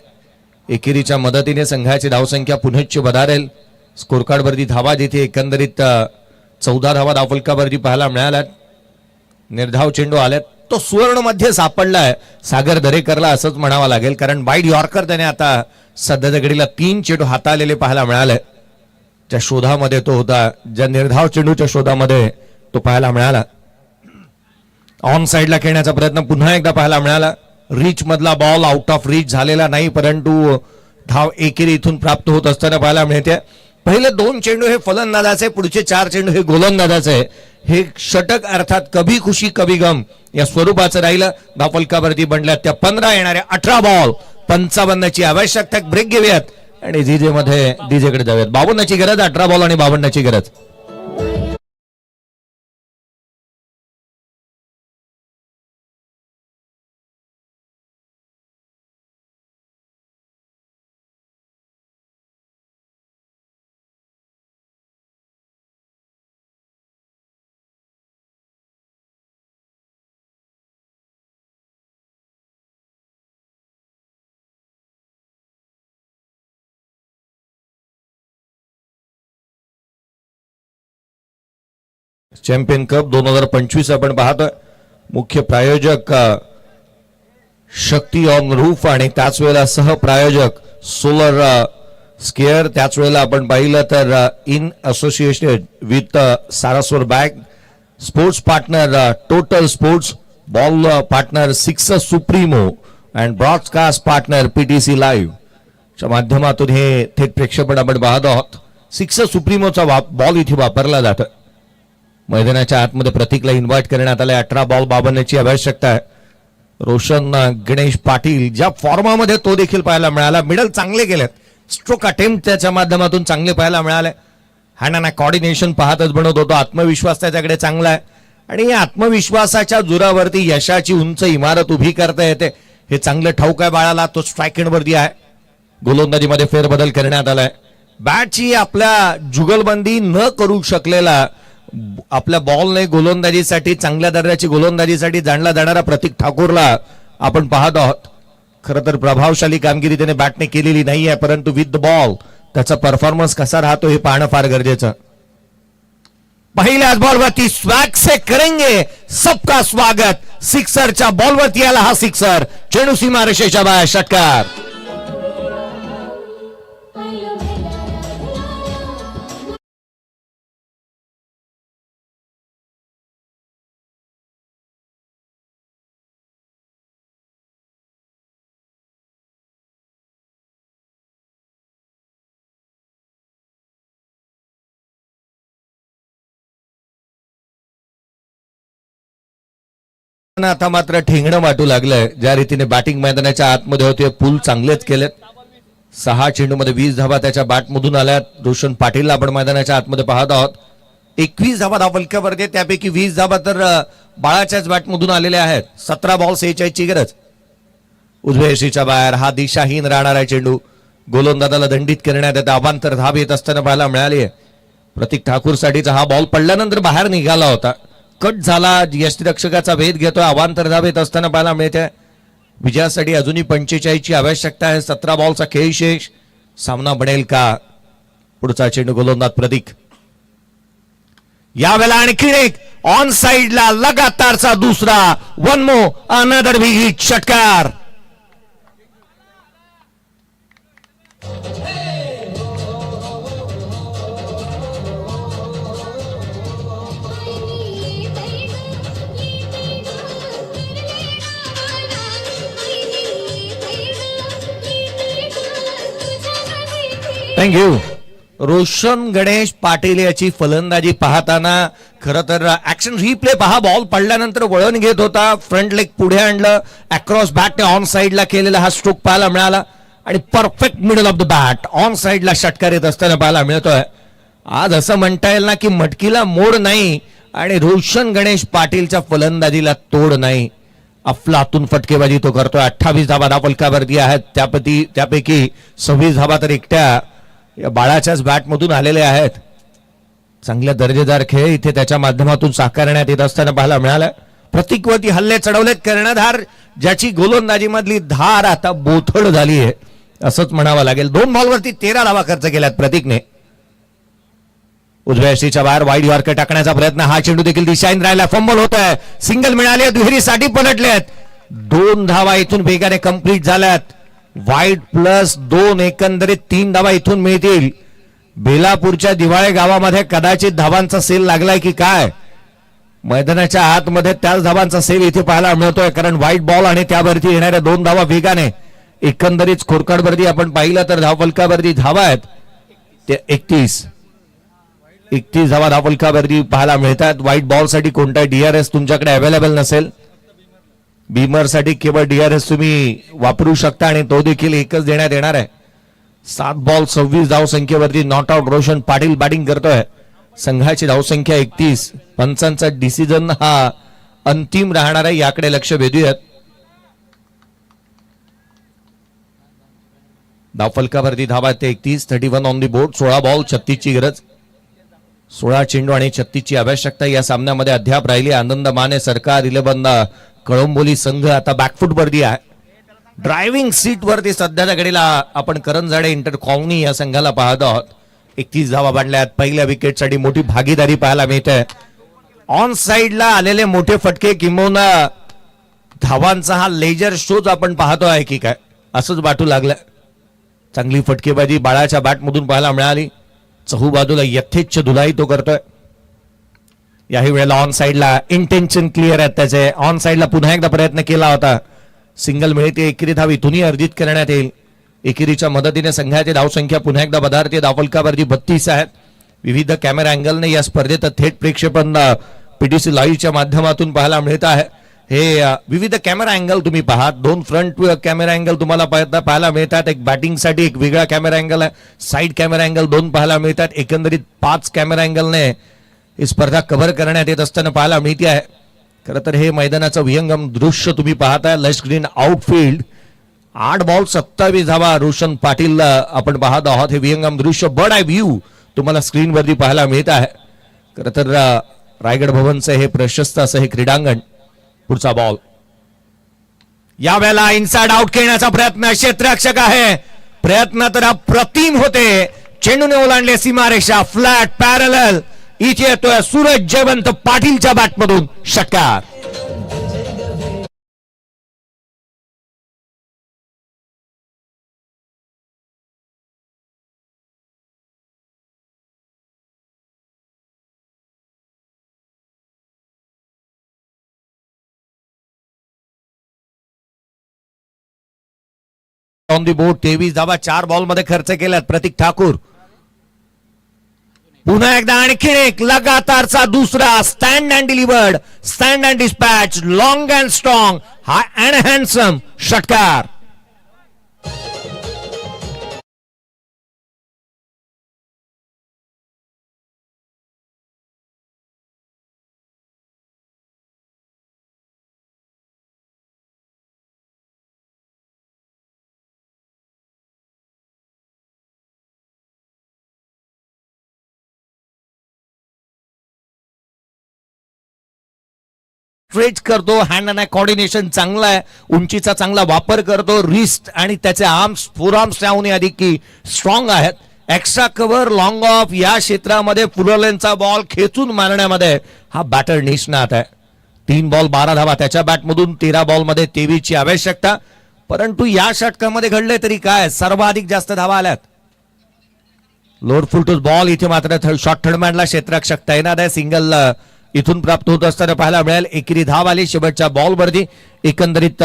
[SPEAKER 3] एकेरीच्या मदतीने संघाची धावसंख्या पुन्हा वधारेल. स्कोर कार्ड वरती धावा जिथे एकंदरीत 14 धावा धावफलकावरती पाहायला मिळाल्यात. निर्धाव चेंडू आल्यात. तो सुवर्ण मध्ये सापडलाय सागर दरेकरला असंच म्हणावं लागेल. कारण वाईड यॉर्कर त्याने आता सध्याच्या घडीला 3 चेंडू हाताळलेले पाहायला मिळाले. ज्या शोधामध्ये तो होता, ज्या निर्धाव चेंडूच्या शोधामध्ये तो पाहायला मिळाला. ऑन साइडला खेळण्याचा प्रयत्न पुन्हा एकदा पाहायला मिळाला. रीच मधला बॉल आउट ऑफ रीच झालेला नाही. परंतु धाव एकेरी इथून प्राप्त होत असताना पाहायला मिळते. पहिले 2 चेंडू हे फलंदाजाचे. पुढचे 4 चेंडू हे गोलंदाजाचे. हे षटक अर्थात कभी खुशी कभी गम या स्वरूपाचं राहिलं. धावफलकावरती बनल्यात त्या 15 येणाऱ्या 18 बॉल 55ची आवश्यकता. ब्रेक घेऊयात आणि डीजे मध्ये डीजेकडे जाऊयात. 52ची गरज. 18 बॉल आणि 52ची गरज. चॅम्पियन कप 2025 आपण पाहतोय. मुख्य प्रायोजक शक्ती ऑन रूफ आणि त्याच वेळेला सहप्रायोजक सोलर स्केअर. त्याच वेळेला आपण पाहिलं तर in association with Saraswat bank. Sports partner total sports. Ball partner sixer supremo and broadcast partner PTC live च्या माध्यमातून हे थेट प्रेक्षेपण आपण पाहत आहोत. सिक्सर सुप्रीमोचा बॉल इथे वापरला जातो. मैदानाच्या आतमध्ये प्रतीकला इन्व्हाइट करण्यात आले. 18 बॉल 52ची आवश्यकता आहे. रोशन गणेश पाटील ज्या फॉर्मामध्ये तो देखील पाहायला मिळाला. मिडल चांगले गेलेत. स्ट्रोक अटेम्प्ट त्याच्या माध्यमातून चांगले पाहायला मिळाले. हँड कॉर्डिनेशन पाहतच बनवत होतो. आत्मविश्वास त्याच्याकडे चांगला आहे आणि या आत्मविश्वासाच्या जोरावरती यशाची उंच इमारत उभी करता येते हे चांगलं ठाऊक आहे बाळाला. तो स्ट्राईक एंड वरती आहे. गोलंदाजीमध्ये फेरबदल करण्यात आलाय. बॅटची आपल्या जुगलबंदी न करू शकलेला आपल्या बॉलने गोलंदाजीसाठी चांगल्या दर्जाची गोलंदाजीसाठी जाणला जाणारा प्रतीक ठाकूरला आपण पाहत आहोत. खरं तर प्रभावशाली कामगिरी त्याने बॅटने केलेली नाही आहे. परंतु विथ द बॉल त्याचा परफॉर्मन्स कसा राहतो हे पाहणं फार गरजेचं. पहिल्याच बॉलवरती स्वॅग से करेंगे सबका स्वागत. सिक्सरच्या बॉलवरती आला हा सिक्सर. चेंडू सीमारेषेच्या बाहेर. षटकार. आता मात्र ठेंगणं वाटू लागलंय. ज्या रीतीने बॅटिंग मैदानाच्या आतमध्ये होते पूल चांगलेच केलेत. 6 चेंडूमध्ये 20 धावा त्याच्या बॅटमधून आल्यात. रोशन पाटीलला आपण मैदानाच्या आतमध्ये पाहत आहोत. 21 धावा धावफलकावरती. त्यापैकी 20 धावा तर बाळाच्याच बॅटमधून आलेल्या आहेत. 17 बॉल 46ची गरज. उजव्या यशीच्या बाहेर हा दिशाहीन राहणारा चेंडू गोलंदाजाला दंडित करण्यात येतं. अवांतर धाब येत असताना पाहायला मिळाली आहे. प्रतीक ठाकूर साठीचा हा बॉल पडल्यानंतर बाहेर निघाला होता, कट झाला. यष्टीरक्षकाचा भेद घेतोय. अवांतर धाब येत असताना पाहायला मिळते. विजयासाठी अजूनही 45 ची आवश्यकता आहे. 17 बॉलचा खेळ शेष. सामना बनेल का? पुढचा चेंडू गोलंदाज प्रतीक. यावेळेला आणखी एक ऑन साइडला लगातारचा दुसरा. One more another big hit. षटकार. थँक्यू. रोशन गणेश पाटील याची फलंदाजी पाहताना खरं तर ऍक्शन रिप्ले पहा. बॉल पडल्यानंतर वळण घेत होता, फ्रंट लेग पुढे आणलं, अक्रॉस बॅट ऑन साइडला केलेला हा स्ट्रोक पाहायला मिळाला आणि perfect middle of the bat on साइडला षटकार येत असताना पाहायला मिळतोय. आज असं म्हणता येईल ना की मटकीला मोड नाही आणि रोशन गणेश पाटीलच्या फलंदाजीला तोड नाही. अफलातून फटकेबाजी तो करतोय. 28 धाबा धावफलकावरती आहेत. त्यापैकी 26 धाबा तर एकट्या या बाळाच्याच बॅटमधून आलेले आहेत. चांगल्या दर्जेदार खेळ इथे त्याच्या माध्यमातून साकारण्यात येत असताना पाहायला मिळालं. प्रतीकवरती हल्ले चढवलेत. कर्णधार ज्याची गोलंदाजी मधली धार आता बोथड झाली आहे असंच म्हणावं लागेल. 2 बॉलवरती 13 धावा खर्च केल्यात प्रतीकने. उजव्या यष्टीच्या बाहेर वाईड यॉर्कर टाकण्याचा प्रयत्न. हा चेंडू देखील दिशाहीन राहिला. फंबल होत आहे. सिंगल मिळाले. दुहेरीसाठी पलटलेत. 2 धावा इथून वेगाने कंप्लीट झाल्यात. वाईट +2 एकंदरीत 3 धावा इथून मिळतील. बेलापूरच्या दिवाळे गावामध्ये कदाचित धावांचा सेल लागलाय की काय? मैदानाच्या आतमध्ये त्याच धावांचा सेल इथे पाहायला मिळतोय, कारण व्हाईट बॉल आणि त्यावरती येणाऱ्या 2 धावा वेगाने. एकंदरीत स्कोरकार्डवरती आपण पाहिलं तर धावफलकावरती धावा आहेत ते 31 धावा धावफलकावरती पाहायला मिळतात. व्हाईट बॉल साठी कोणताही डीआरएस तुमच्याकडे अवेलेबल नसेल. बीमर साठी केवळ डीआरएस तुम्ही वापरू शकता आणि तो देखील एकच देण्यात येणार आहे. 7 बॉल 26 धावसंख्येवरती not out Roshan Patil batting करतोय. संघाची धावसंख्या 31. पंचांचा डिसिजन हा अंतिम राहणार आहे, याकडे लक्ष वेधूयात. धावफलकावरती धावा ते 31. 31 ऑन दी बोर्ड. 16 बॉल 36 ची गरज. 16 चेंडू आणि 36 ची आवश्यकता या सामन्यामध्ये अद्याप राहिली. आनंद माने सरकार 11 कळंबोली संघ आता बॅकफुट वरती आहे. ड्रायव्हिंग सीट वरती सध्याच्या घडीला आपण करंजाडे इंटर कॉलनी या संघाला पाहत आहोत. 31 धावा बांधल्यात. पहिल्या विकेटसाठी मोठी भागीदारी पाहायला मिळते. ऑन साइडला आलेले मोठे फटके किंबहुना धावांचा हा लेजर शोज आपण पाहतो आहे की काय असंच वाटू लागलं. चांगली फटकेबाजी बाळाच्या बॅटमधून पाहायला मिळाली. चहूबाजूला यथेच्छ धुलाई तो करतोय. याही वेळेला ऑन साइडला इंटेन्शन क्लिअर आहेत त्याचे. ऑन साइडला पुन्हा एकदा प्रयत्न केला होता. सिंगल मिळते. एकेरी धाव इथूनही अर्जित करण्यात येईल. एकेरीच्या मदतीने संघाची धावसंख्या पुन्हा एकदा बधारते. धावफलकावरती 32 आहेत. विविध कॅमेरा अँगलने या स्पर्धेत थेट प्रक्षेपण पीटीसी लाईव्हच्या माध्यमातून पाहायला मिळत आहे. हे विविध कॅमेरा अँगल तुम्ही पाहात. 2 फ्रंट कॅमेरा अँगल तुम्हाला पाहायला मिळतात. एक बॅटिंगसाठी एक वेगळा कॅमेरा अँगल आहे. साईड कॅमेरा अँगल 2 पाहायला मिळतात. एकंदरीत 5 कॅमेरा अँगलने ही स्पर्धा कव्हर करण्यात येत असताना पाहायला मिळते आहे. खरं तर हे मैदानाचं विहंगम दृश्य तुम्ही पाहताय. Lush green outfield. 8 बॉल 27 धावा रोशन पाटील आपण पाहत आहोत. हे विहंगम दृश्य बर्ड आय व्ह्यू तुम्हाला स्क्रीनवरती पाहायला मिळत आहे. खरं तर रायगड भवनचं हे प्रशस्त असं हे क्रीडांगण. पुढचा बॉल. यावेळेला इनसाइड आउट खेळण्याचा प्रयत्न. क्षेत्ररक्षक आहे. प्रयत्न तर अप्रतिम होते. चेंडूने ओलांडले सीमारेषा. Flat parallel. इथे येतोय सूरज जयवंत पाटीलच्या बॅटमधून षटकार. ऑन दी बोर्ड 23 धावा 4 बॉल मध्ये खर्च केल्यात प्रतीक ठाकूर. पुन्हा एकदा आणखी एक लगातारचा दुसरा. Stand and delivered. Stand and dispatch. Long and strong. हा अँड हँडसम षटकार. स्ट्रेच करतो, हँड अँड कॉर्डिनेशन चांगला आहे, उंचीचा चांगला वापर करतो, रिस्ट आणि त्याचे आर्म्स फोर आर्म्स त्याहून अधिक की स्ट्रॉंग आहेत. एक्स्ट्रा कव्हर, लॉंग ऑफ या क्षेत्रामध्ये पुरवलेंचा बॉल खेचून मारण्यामध्ये हा बॅटर निष्णात आहे. 3 बॉल 12 धावा त्याच्या बॅटमधून, 13 बॉलमध्ये 23 ची आवश्यकता. परंतु या षटकामध्ये घडले तरी काय, सर्वाधिक जास्त धावा आल्यात. लोड फुल टू बॉल, इथे मात्र शॉर्ट थर्डमॅनला क्षेत्ररक्षक तैनात आहे. सिंगल इथून प्राप्त होत असताना पाहायला मिळेल. एकेरी धाव आली शेवटच्या बॉलवरती. एकंदरीत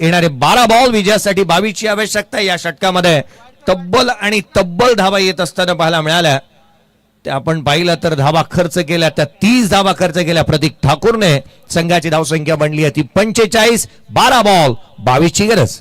[SPEAKER 3] येणारे 12 बॉल विजयासाठी 22 ची आवश्यकता. या षटकामध्ये तब्बल धावा येत असताना पाहायला मिळाल्या. त्या आपण पाहिलं तर धावा खर्च केल्या, त्या 30 धावा खर्च केल्या प्रतीक ठाकूरने. संघाची धावसंख्या बनली आहे ती 45. 12 बॉल 22 ची गरज.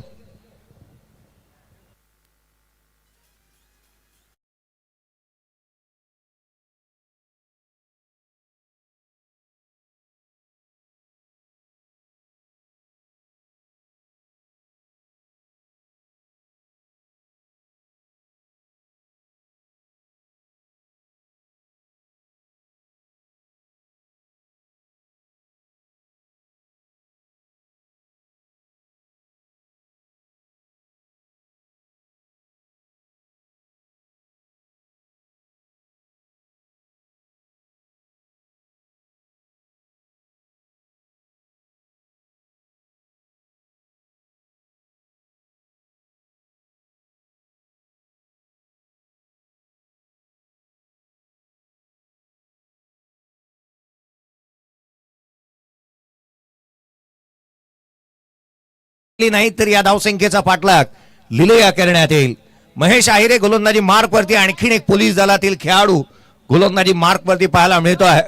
[SPEAKER 3] नाही तर या धावसंख्येचा पाठलाग लिलेया करण्यात येईल. महेश आहिरे गोलंदाजी मार्क वरती, आणखीन एक पोलीस दलातील खेळाडू गोलंदाजी मार्क वरती पाहायला मिळतो आहे.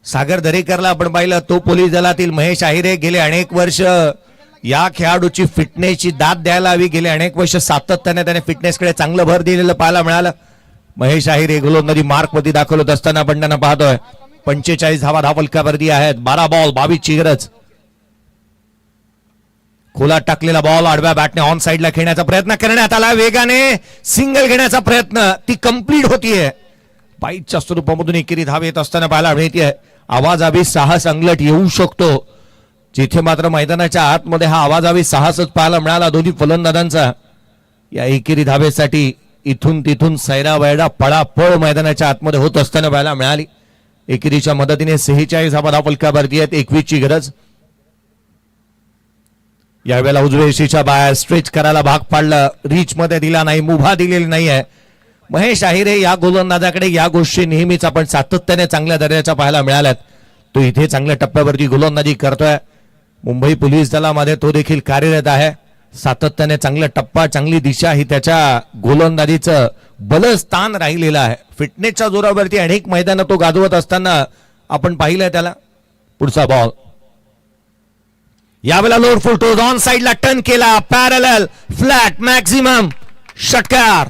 [SPEAKER 3] सागर दरेकरला आपण पाहिलं, तो पोलीस दलातील महेश आहिरे. गेले अनेक वर्ष या खेळाडूची फिटनेसची दाद द्यायला हवी. गेले अनेक वर्ष सातत्याने त्याने फिटनेसकडे चांगलं भर दिलेलं पाहायला मिळालं. महेश आहिरे गोलंदाजी मार्क वरती दाखवत असताना आपण त्यांना पाहतोय. 45 धावा धावफलकावरती आहेत. 12 बॉल 22 ची गरज. खोलात टाकलेला बॉल आडव्या बॅटने ऑन साइडला खेळण्याचा प्रयत्न करण्यात आला. वेगाने सिंगल घेण्याचा प्रयत्न, ती कंप्लीट होतीये. बाईटच्या स्वरूपामधून एकेरी धाव येत असताना पाहायला मिळते. आवाजावी साहस अंगलट येऊ शकतो, जिथे मात्र मैदानाच्या आतमध्ये हा आवाजावी साहसच पाहायला मिळाला दोन्ही फलंदाजांचा. या एकेरी धावेसाठी इथून तिथून सैरा वैरा पळापळ मैदानाच्या आतमध्ये होत असताना पाहायला मिळाली. एकेरीच्या मदतीने 46 धावा धावफलकावरती आहेत. 21 ची गरज. यावेळेला उजव्या रेषेच्या बाहेर स्ट्रेच करायला भाग पाडलं, रीच मध्ये दिला नाही, मुभा दिलेली नाही आहे. महेश आहिरे या गोलंदाजाकडे या गोष्टी नेहमीच आपण सातत्याने चांगल्या दर्जाच्या पाहायला मिळाल्यात. तो इथे चांगल्या टप्प्यावरती गोलंदाजी करतोय. मुंबई पोलीस दलामध्ये तो देखील कार्यरत आहे. सातत्याने चांगला टप्पा, चांगली दिशा ही त्याच्या गोलंदाजीचं बलस्थान राहिलेलं आहे. फिटनेसच्या जोरावरती अनेक मैदानात तो गाजवत असताना आपण पाहिलंय त्याला. पुढचा बॉल यावेळेला लोड फुल टोज ऑन साइडला टर्न केला, पॅरलल फ्लॅट मॅक्झिमम षटकार.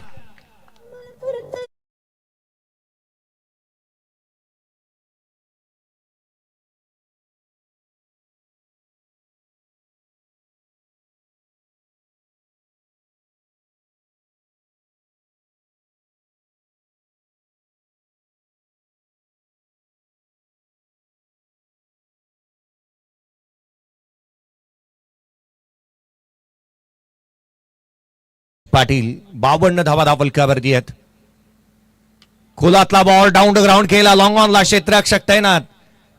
[SPEAKER 3] पाटील 52 धावा धावफलकावरती आहेत. खोलातला बॉल डाऊन द ग्राउंड केला, लॉंग ऑनला क्षेत्ररक्षक तैनात.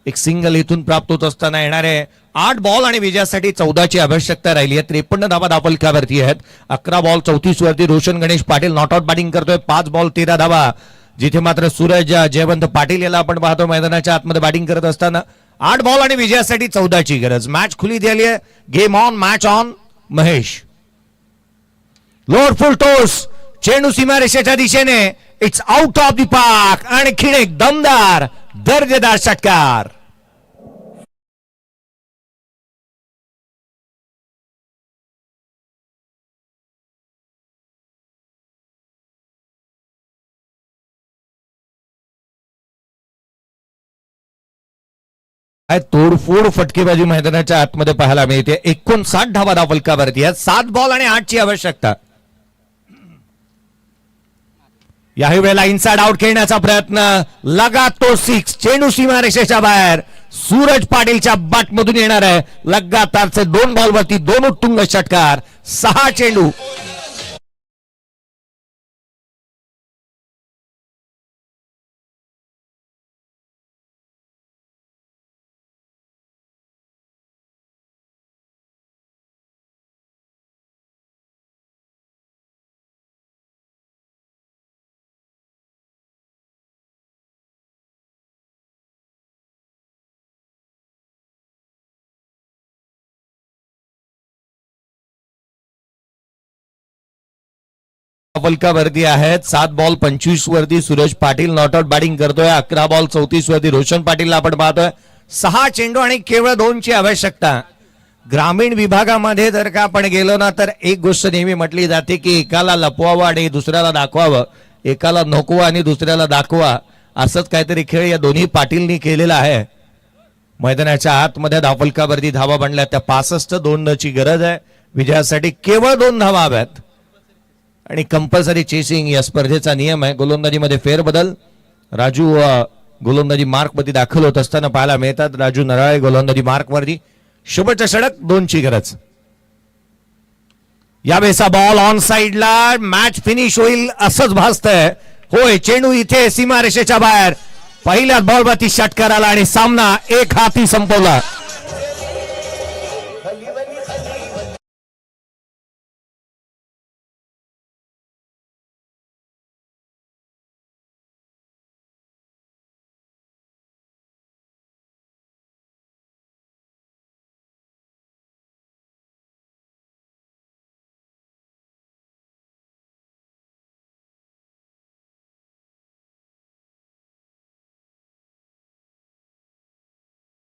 [SPEAKER 3] एक सिंगल इथून प्राप्त होत असताना येणारे 8 बॉल आणि विजयासाठी 14 ची आवश्यकता राहिली आहे. 53 धावा धावफलकावरती आहेत. 11 बॉल 34 वरती Roshan Ganesh Patil not out batting करतोय. 5 बॉल 13 धावा. जिथे मात्र सूरज जयवंत पाटील याला आपण पाहतो मैदानाच्या आतमध्ये बॅटिंग करत असताना. 8 बॉल आणि विजयासाठी 14 ची गरज. मॅच खुली झाली आहे. Game on, match on. Mahesh लोड फुल टोस, चेंडू सीमारेषेच्या दिशेने. It's out of the park. आणखीन एक दमदार दर्जेदार षटकार. तोडफोड फटकेबाजी मैदानाच्या आतमध्ये पाहायला मिळते. 59 धावा धावफलकावरती आहेत. 7 बॉल आणि 8 ची आवश्यकता. याही वेळेला इनसाइड आउट खेळण्याचा प्रयत्न, लगा तो 6. चेंडू सीमारेषेच्या बाहेर. सूरज पाटीलच्या बॅट मधून येणार आहे लगातारचे 2 बॉलवरती 2 उत्तुंग षटकार, 6 चेंडू. वरती आहेत 7 बॉल 25 वरती Suraj Patil not out batting करतोय. 11 बॉल 34 वरती रोशन पाटीलला आपण पाहतोय. 6 चेंडू आणि केवळ 2 ची आवश्यकता. ग्रामीण विभागामध्ये जर का आपण गेलो ना तर एक गोष्ट नेहमी म्हटली जाते की एकाला लपवावं आणि दुसऱ्याला दाखवावं, एकाला नोकवा आणि दुसऱ्याला दाखवा, असंच काहीतरी खेळ या दोन्ही पाटीलनी केलेला आहे. मैदानाच्या आतमध्ये धावफलकावरती धावा बनल्या त्या 65, 2 ची गरज आहे विजयासाठी. केवळ 2 धावा हव्यात आणि कंपल्सरी चेसिंग या स्पर्धेचा नियम आहे. गोलंदाजीमध्ये फेरबदल. राजू गोलंदाजी मार्क मध्ये दाखल होत असताना पाहायला मिळतात. राजू नराळे गोलंदाजी मार्क वरती. शुभच्या षटक 2 ची गरज. यावेळेचा बॉल ऑन साइडला, मॅच फिनिश होईल असंच भासतंय. होय, चेंडू इथे सीमारेषेच्या बाहेर. पहिल्याच बॉलवरती षटकार आला आणि सामना 1 हाती संपवला.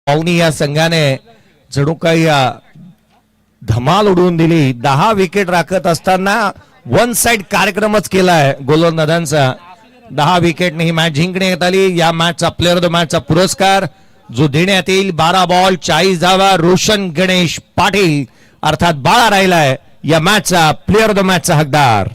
[SPEAKER 3] पाहुणी या संघाने जणू काही धमाल उडवून दिली. 10 विकेट राखत असताना वन साइड कार्यक्रमच केलाय गोलंदाजांचा. 10 विकेटने ही मॅच जिंकण्यात आली. या मॅचचा प्लेअर ऑफ द मॅचचा पुरस्कार जो देण्यात येईल 12 बॉल 40 धावा रोशन गणेश पाटील अर्थात बाळा राहिलाय या मॅचचा प्लेअर ऑफ द मॅचचा हकदार.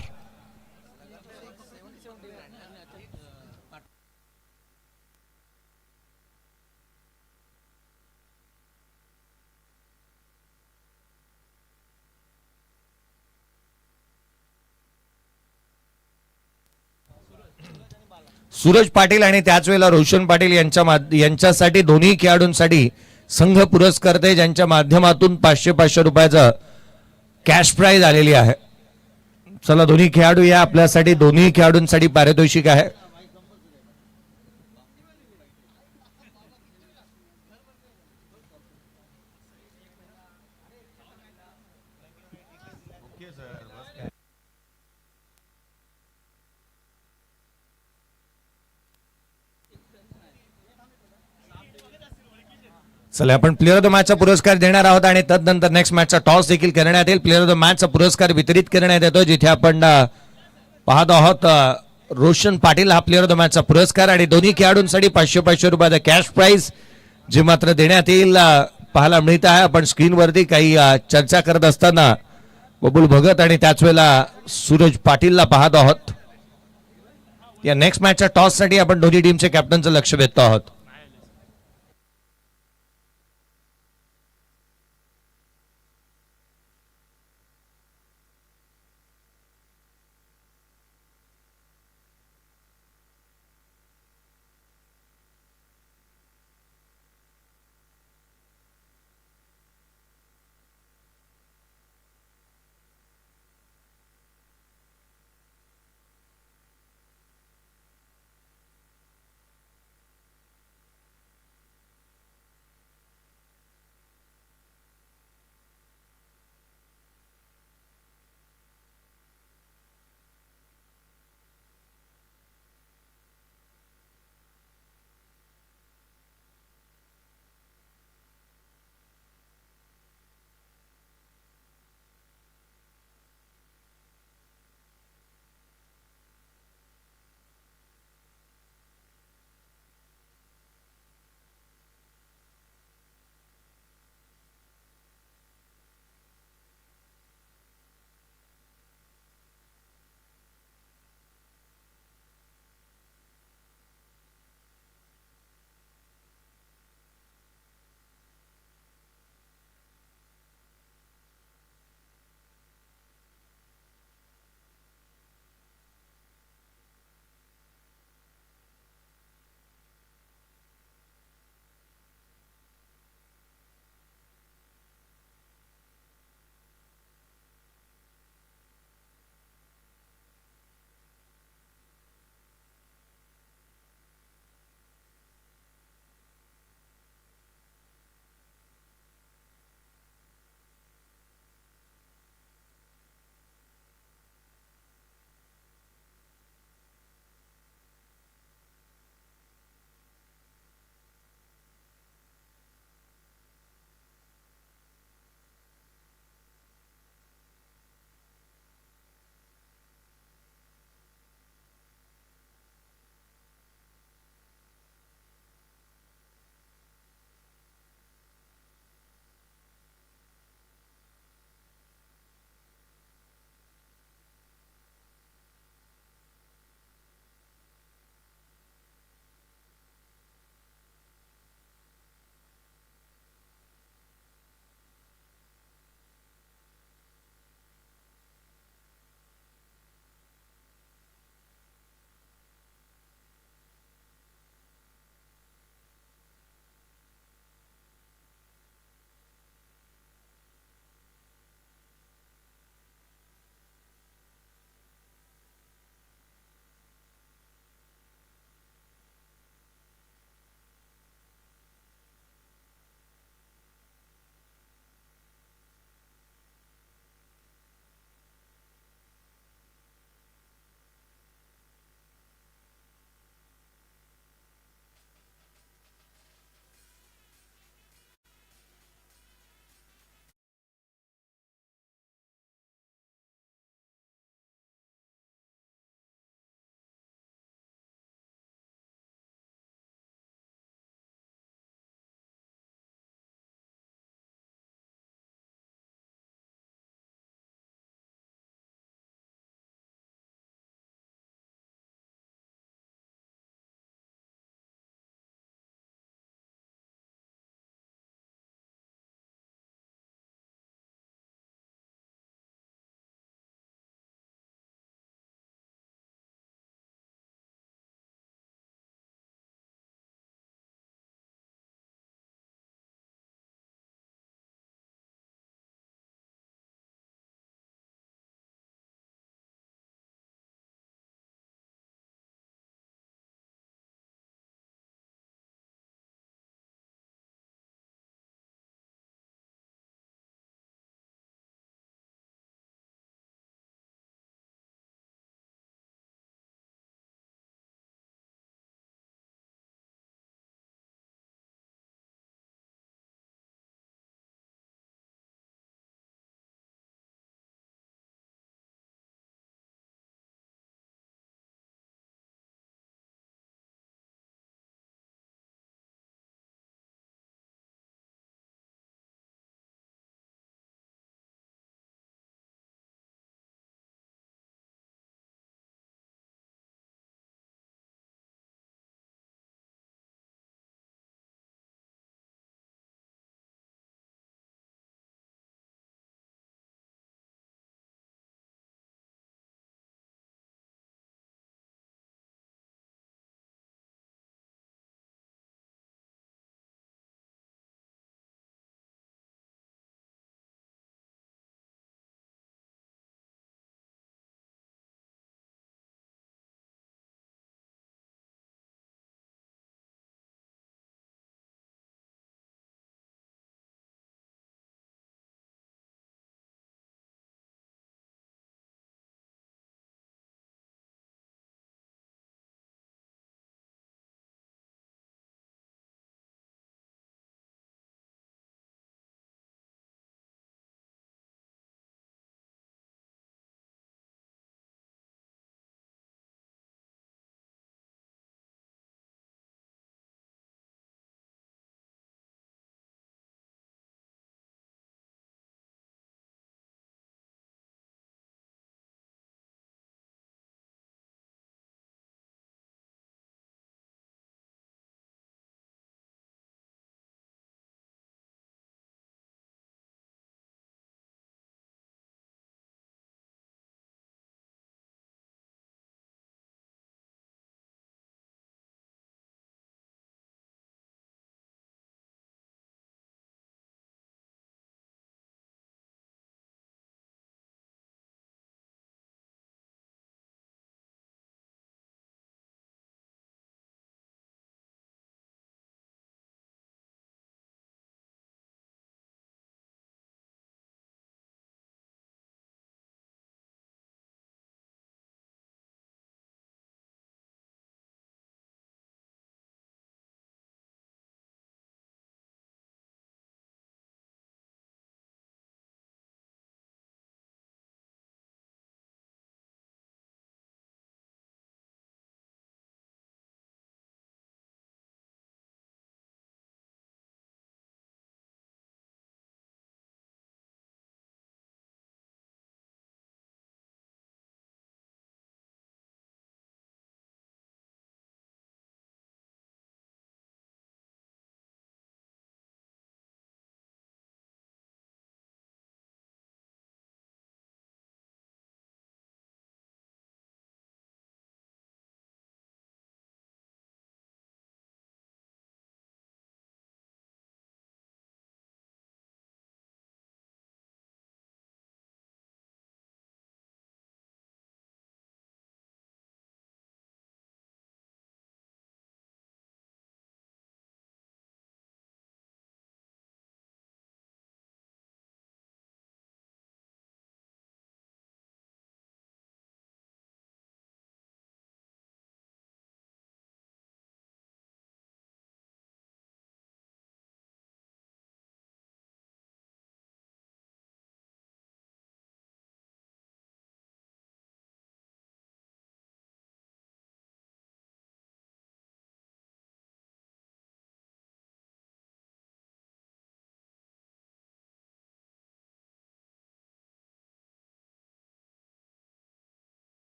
[SPEAKER 3] सूरज पाटील आणि त्याच वेळेला रोशन पाटील यांच्यासाठी दोन्ही खेळाडूंसाठी संघ पुरस्कार ते ज्यांच्या माध्यमातून 500 रुपयाचं कॅश प्राइज आलेली आहे. चला दोन्ही खेळाडू या आपल्यासाठी, दोन्ही खेळाडूंसाठी पारितोषिक आहे. चला आपण प्लेअर ऑफ द मॅचचा पुरस्कार देणार आहोत आणि तदनंतर नेक्स्ट मॅचचा टॉस देखील करण्यात येईल. प्लेअर ऑफ द मॅचचा पुरस्कार वितरित करण्यात येतो जिथे आपण पाहत आहोत रोशन पाटील हा प्लेअर ऑफ द मॅचचा पुरस्कार आणि दोन्ही खेळाडूंसाठी 500 रुपयाचा कॅश प्राइज जे मात्र देण्यात येईल पाहायला मिळत आहे. आपण स्क्रीनवरती काही चर्चा करत असताना बबुल भगत आणि त्याच वेळेला सूरज पाटीलला पाहत आहोत. या नेक्स्ट मॅचच्या टॉस साठी आपण दोन्ही टीमचे कॅप्टनचं लक्ष वेधतो आहोत.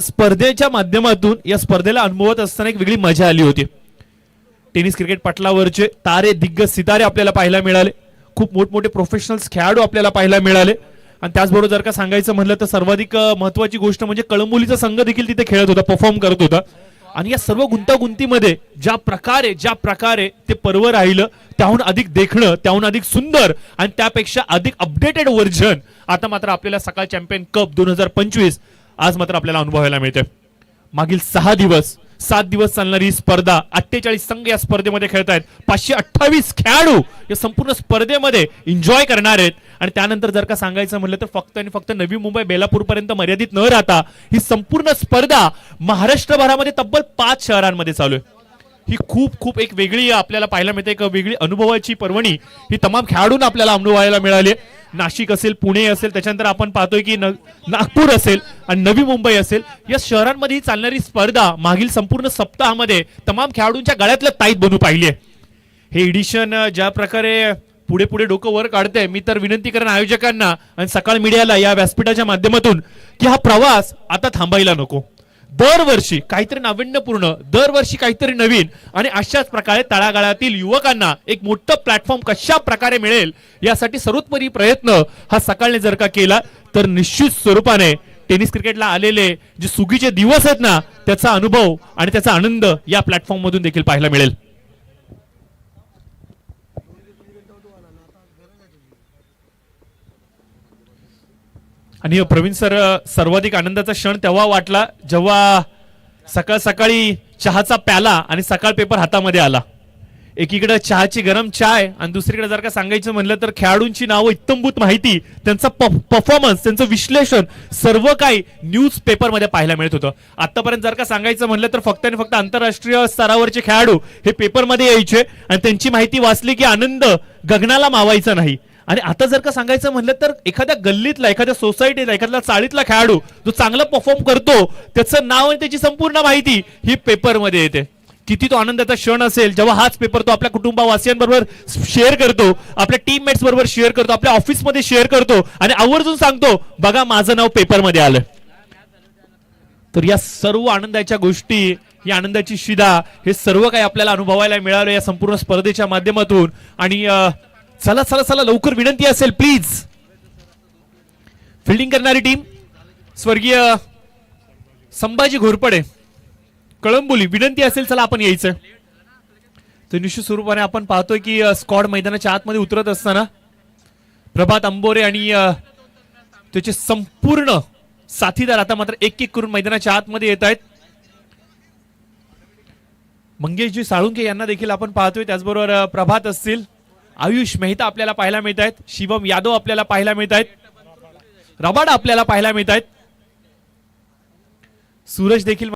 [SPEAKER 2] स्पर्धेच्या माध्यमातून या स्पर्धेला अनुभवत असताना एक वेगळी मजा आली होती. टेनिस क्रिकेट पटलावरचे तारे दिग्गज सितारे आपल्याला पाहायला मिळाले. खूप मोठमोठे प्रोफेशनल्स खेळाडू आपल्याला पाहायला मिळाले. आणि त्याचबरोबर जर का सांगायचं म्हणलं तर सर्वाधिक महत्वाची गोष्ट म्हणजे कळंबोलीचा संघ देखील तिथे खेळत होता, परफॉर्म करत होता. आणि या सर्व गुंतागुंतीमध्ये ज्या प्रकारे ते पर्व राहिलं, त्याहून अधिक देखणं, त्याहून अधिक सुंदर आणि त्यापेक्षा अधिक अपडेटेड व्हर्जन आता मात्र आपल्याला सकाळ चॅम्पियन कप 2025 आज मात्र आपल्याला अनुभवायला मिळते. मागील 7 दिवस चालणारी ही स्पर्धा, 48 संघ या स्पर्धेमध्ये खेळत आहेत. 528 खेळाडू या संपूर्ण स्पर्धेमध्ये एन्जॉय करणार आहेत. आणि त्यानंतर जर का सांगायचं म्हणलं तर फक्त आणि फक्त नवी मुंबई बेलापूर पर्यंत मर्यादित न राहता ही संपूर्ण स्पर्धा महाराष्ट्रभरामध्ये तब्बल 5 शहरांमध्ये चालू आहे. ही खूप एक वेगळी आपल्याला पाहायला मिळते, एक वेगळी अनुभवाची पर्वणी ही तमाम खेळाडूंना आपल्याला अनुभवायला मिळाली. नाशिक असेल, पुणे असेल, त्याच्यानंतर आपण पाहतोय की नागपूर असेल आणि नवी मुंबई असेल, या शहरांमध्ये ही चालणारी स्पर्धा मागील संपूर्ण सप्ताहामध्ये तमाम खेळाडूंच्या गळ्यातलं ताईत बनू पाहिली आहे. हे एडिशन ज्या प्रकारे पुढे डोकं वर काढतंय, मी तर विनंती करेन आयोजकांना आणि सकाळ मीडियाला या व्यासपीठाच्या माध्यमातून की हा प्रवास आता थांबायला नको. दरवर्षी काहीतरी नाविन्यपूर्ण, दरवर्षी काहीतरी नवीन आणि अशाच प्रकारे तळागाळातील युवकांना एक मोठं प्लॅटफॉर्म कशा प्रकारे मिळेल यासाठी सर्वोत्तरी प्रयत्न हा सकाळने जर का केला तर निश्चित स्वरूपाने टेनिस क्रिकेटला आलेले जे सुगीचे दिवस आहेत ना, त्याचा अनुभव आणि त्याचा आनंद या प्लॅटफॉर्म मधून देखील पाहायला मिळेल. आणि प्रवीण सर, सर्वाधिक आनंदाचा क्षण तेव्हा वाटला जेव्हा सकाळी चहाचा प्याला आणि सकाळ पेपर हातामध्ये आला. एकीकडे चहाची गरम चाय आणि दुसरीकडे जर का सांगायचं म्हणलं तर खेळाडूंची नावं, इत्तमभूत माहिती, त्यांचा परफॉर्मन्स, त्यांचं विश्लेषण सर्व काही न्यूज पेपरमध्ये पाहायला मिळत होतं. आतापर्यंत जर का सांगायचं म्हणलं तर फक्त आणि फक्त आंतरराष्ट्रीय स्तरावरचे खेळाडू हे पेपरमध्ये यायचे आणि त्यांची माहिती वाचली की आनंद गगनाला मावायचा नाही. आणि आता जर का सांगायचं म्हणलं तर एखाद्या गल्लीतला, एखाद्या सोसायटीला, एखाद्या चाळीतला खेळाडू जो चांगला परफॉर्म करतो त्याचं नाव आणि त्याची संपूर्ण माहिती ही पेपरमध्ये येते. किती तो आनंदाचा क्षण असेल जेव्हा हाच पेपर तो आपल्या कुटुंबावासियांबरोबर शेअर करतो, आपल्या टीममेट्स बरोबर शेअर करतो, आपल्या ऑफिसमध्ये शेअर करतो आणि आवर्जून सांगतो, बघा माझं नाव पेपरमध्ये आलं. तर या सर्व आनंदाच्या गोष्टी, या आनंदाची शिदा, हे सर्व काही आपल्याला अनुभवायला मिळालं या संपूर्ण स्पर्धेच्या माध्यमातून. आणि चला लवकर विनंती असेल, प्लीज फिल्डिंग करणारी टीम स्वर्गीय संभाजी घोरपडे कळंबोली, विनंती असेल चला आपण यायचं. तर निश्चित स्वरूपाने आपण पाहतोय की स्क्वॉड मैदानाच्या आतमध्ये उतरत असताना प्रभात अंबोरे आणि त्याचे संपूर्ण साथीदार आता मात्र एक करून मैदानाच्या आतमध्ये येत आहेत. मंगेशजी साळुंके यांना देखील आपण पाहतोय, त्याचबरोबर प्रभात असतील, आयुष मेहता आपल्याला पाहायला मिळत आहेत, शिवम यादव आपल्याला पाहायला मिळत आहेत, रबाडा आपल्याला पाहायला मिळत आहेत, सूरज देखील